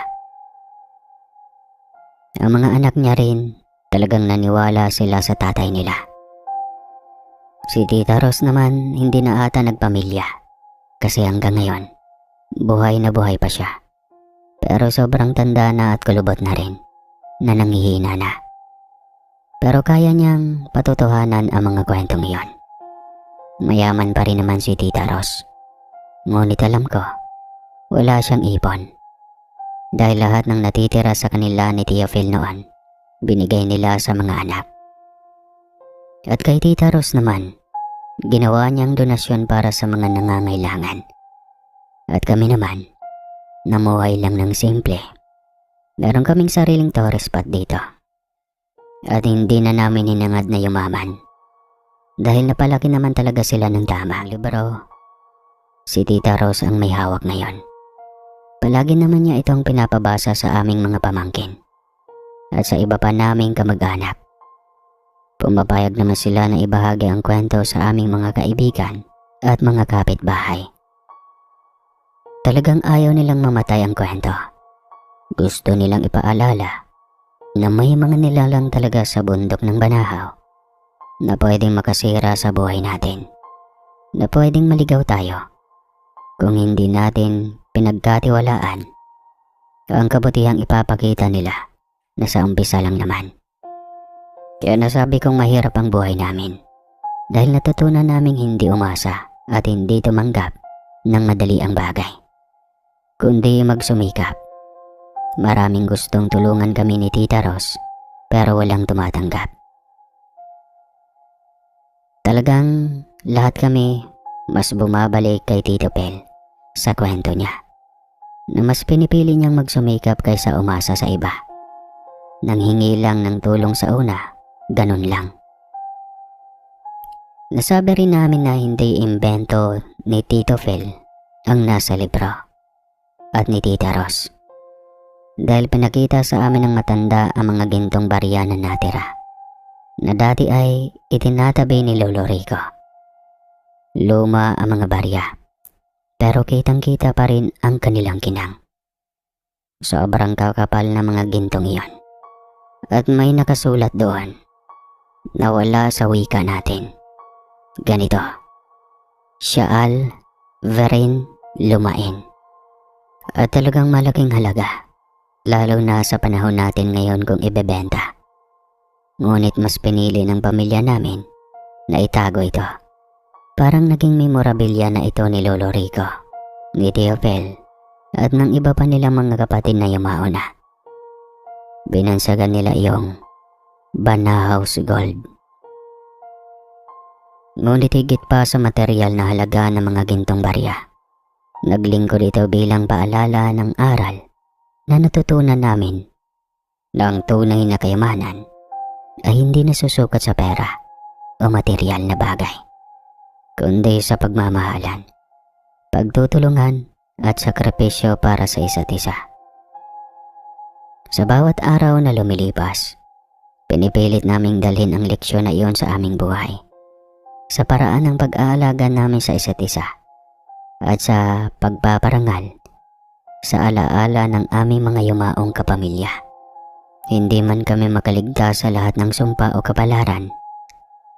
Ang mga anak niya rin, talagang naniwala sila sa tatay nila. Si Tita Ros naman hindi na ata nagpamilya kasi hanggang ngayon, buhay na buhay pa siya. Pero sobrang tanda na at kulubot na rin, na nanghihina na. Pero kaya niyang patotohanan ang mga kwentong iyon. Mayaman pa rin naman si Tita Ros. Ngunit alam ko, wala siyang ipon. Dahil lahat ng natitira sa kanila ni Tio Phil noon, binigay nila sa mga anak. At kay Tita Ros naman, ginawa niyang donasyon para sa mga nangangailangan. At kami naman, namuhay lang ng simple. Meron kaming sariling tourist spot dito. At hindi na namin hinangad na yumaman. Dahil napalaki naman talaga sila ng tama. Libro, si Tita Ros ang may hawak ngayon. Palagi naman niya itong pinapabasa sa aming mga pamangkin. At sa iba pa naming kamag-anak. Pumapayag naman sila na ibahagi ang kwento sa aming mga kaibigan at mga kapitbahay. Talagang ayaw nilang mamatay ang kwento. Gusto nilang ipaalala na may mga nilalang talaga sa bundok ng Banahaw na pwedeng makasira sa buhay natin, na pwedeng maligaw tayo kung hindi natin pinagkatiwalaan ang kabutihang ipapakita nila na sa umpisa lang naman. Kaya nasabi kong mahirap ang buhay namin dahil natutunan naming hindi umasa at hindi tumanggap ng madali ang bagay, kundi magsumikap. Maraming gustong tulungan kami ni Tita Ros pero walang tumatanggap. Talagang lahat kami mas bumabalik kay Tito Phil sa kwento niya na mas pinipili niyang magsumikap kaysa umasa sa iba. Nanghingi lang ng tulong sa una, ganun lang. Nasabi rin namin na hindi imbento ni Tito Phil ang nasa libro at ni Tita Ros. Dahil pinakita sa amin ng matanda ang mga gintong barya na natira, na dati ay itinatabi ni Lolo Rico. Luma ang mga barya, pero kitang-kita pa rin ang kanilang kinang. Sobrang kakapal na mga gintong iyon. At may nakasulat doon na wala sa wika natin. Ganito: Shaal Verin Lumain. At talagang malaking halaga, lalo na sa panahon natin ngayon kung ibebenta. Ngunit mas pinili ng pamilya namin na itago ito. Parang naging memorabilia na ito ni Lolo Rico, ni Tio Phil, at ng iba pa nilang mga kapatid na yumao na. Binansagan nila iyong Banahaw's Gold. Ngunit higit pa sa material na halaga ng mga gintong barya, naglingkod ito bilang paalala ng aral na natutunan namin na ang tunay na kayamanan ay hindi nasusukat sa pera o material na bagay, kundi sa pagmamahalan, pagtutulungan at sakripisyo para sa isa't isa. Sa bawat araw na lumilipas, pinipilit naming dalhin ang leksyon na iyon sa aming buhay. Sa paraan ng pag-aalaga namin sa isa't isa at sa pagpaparangal sa alaala ng aming mga yumaong kapamilya. Hindi man kami makaligtas sa lahat ng sumpa o kapalaran,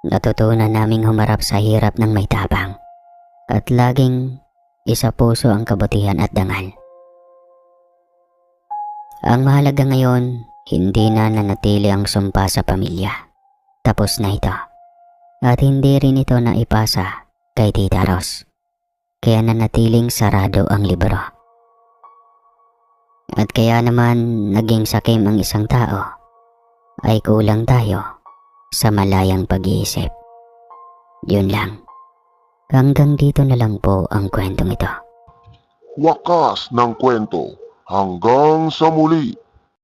natutunan naming humarap sa hirap ng may tapang at laging isa puso ang kabutihan at dangal. Ang mahalaga ngayon, hindi na nanatili ang sumpa sa pamilya. Tapos na ito. At hindi rin ito naipasa kay Tita Ros. Kaya nanatiling sarado ang libro. At kaya naman naging sakim ang isang tao, ay kulang tayo sa malayang pag-iisip. Yun lang. Hanggang dito na lang po ang kwentong ito. Wakas ng kwento. Hanggang sa muli.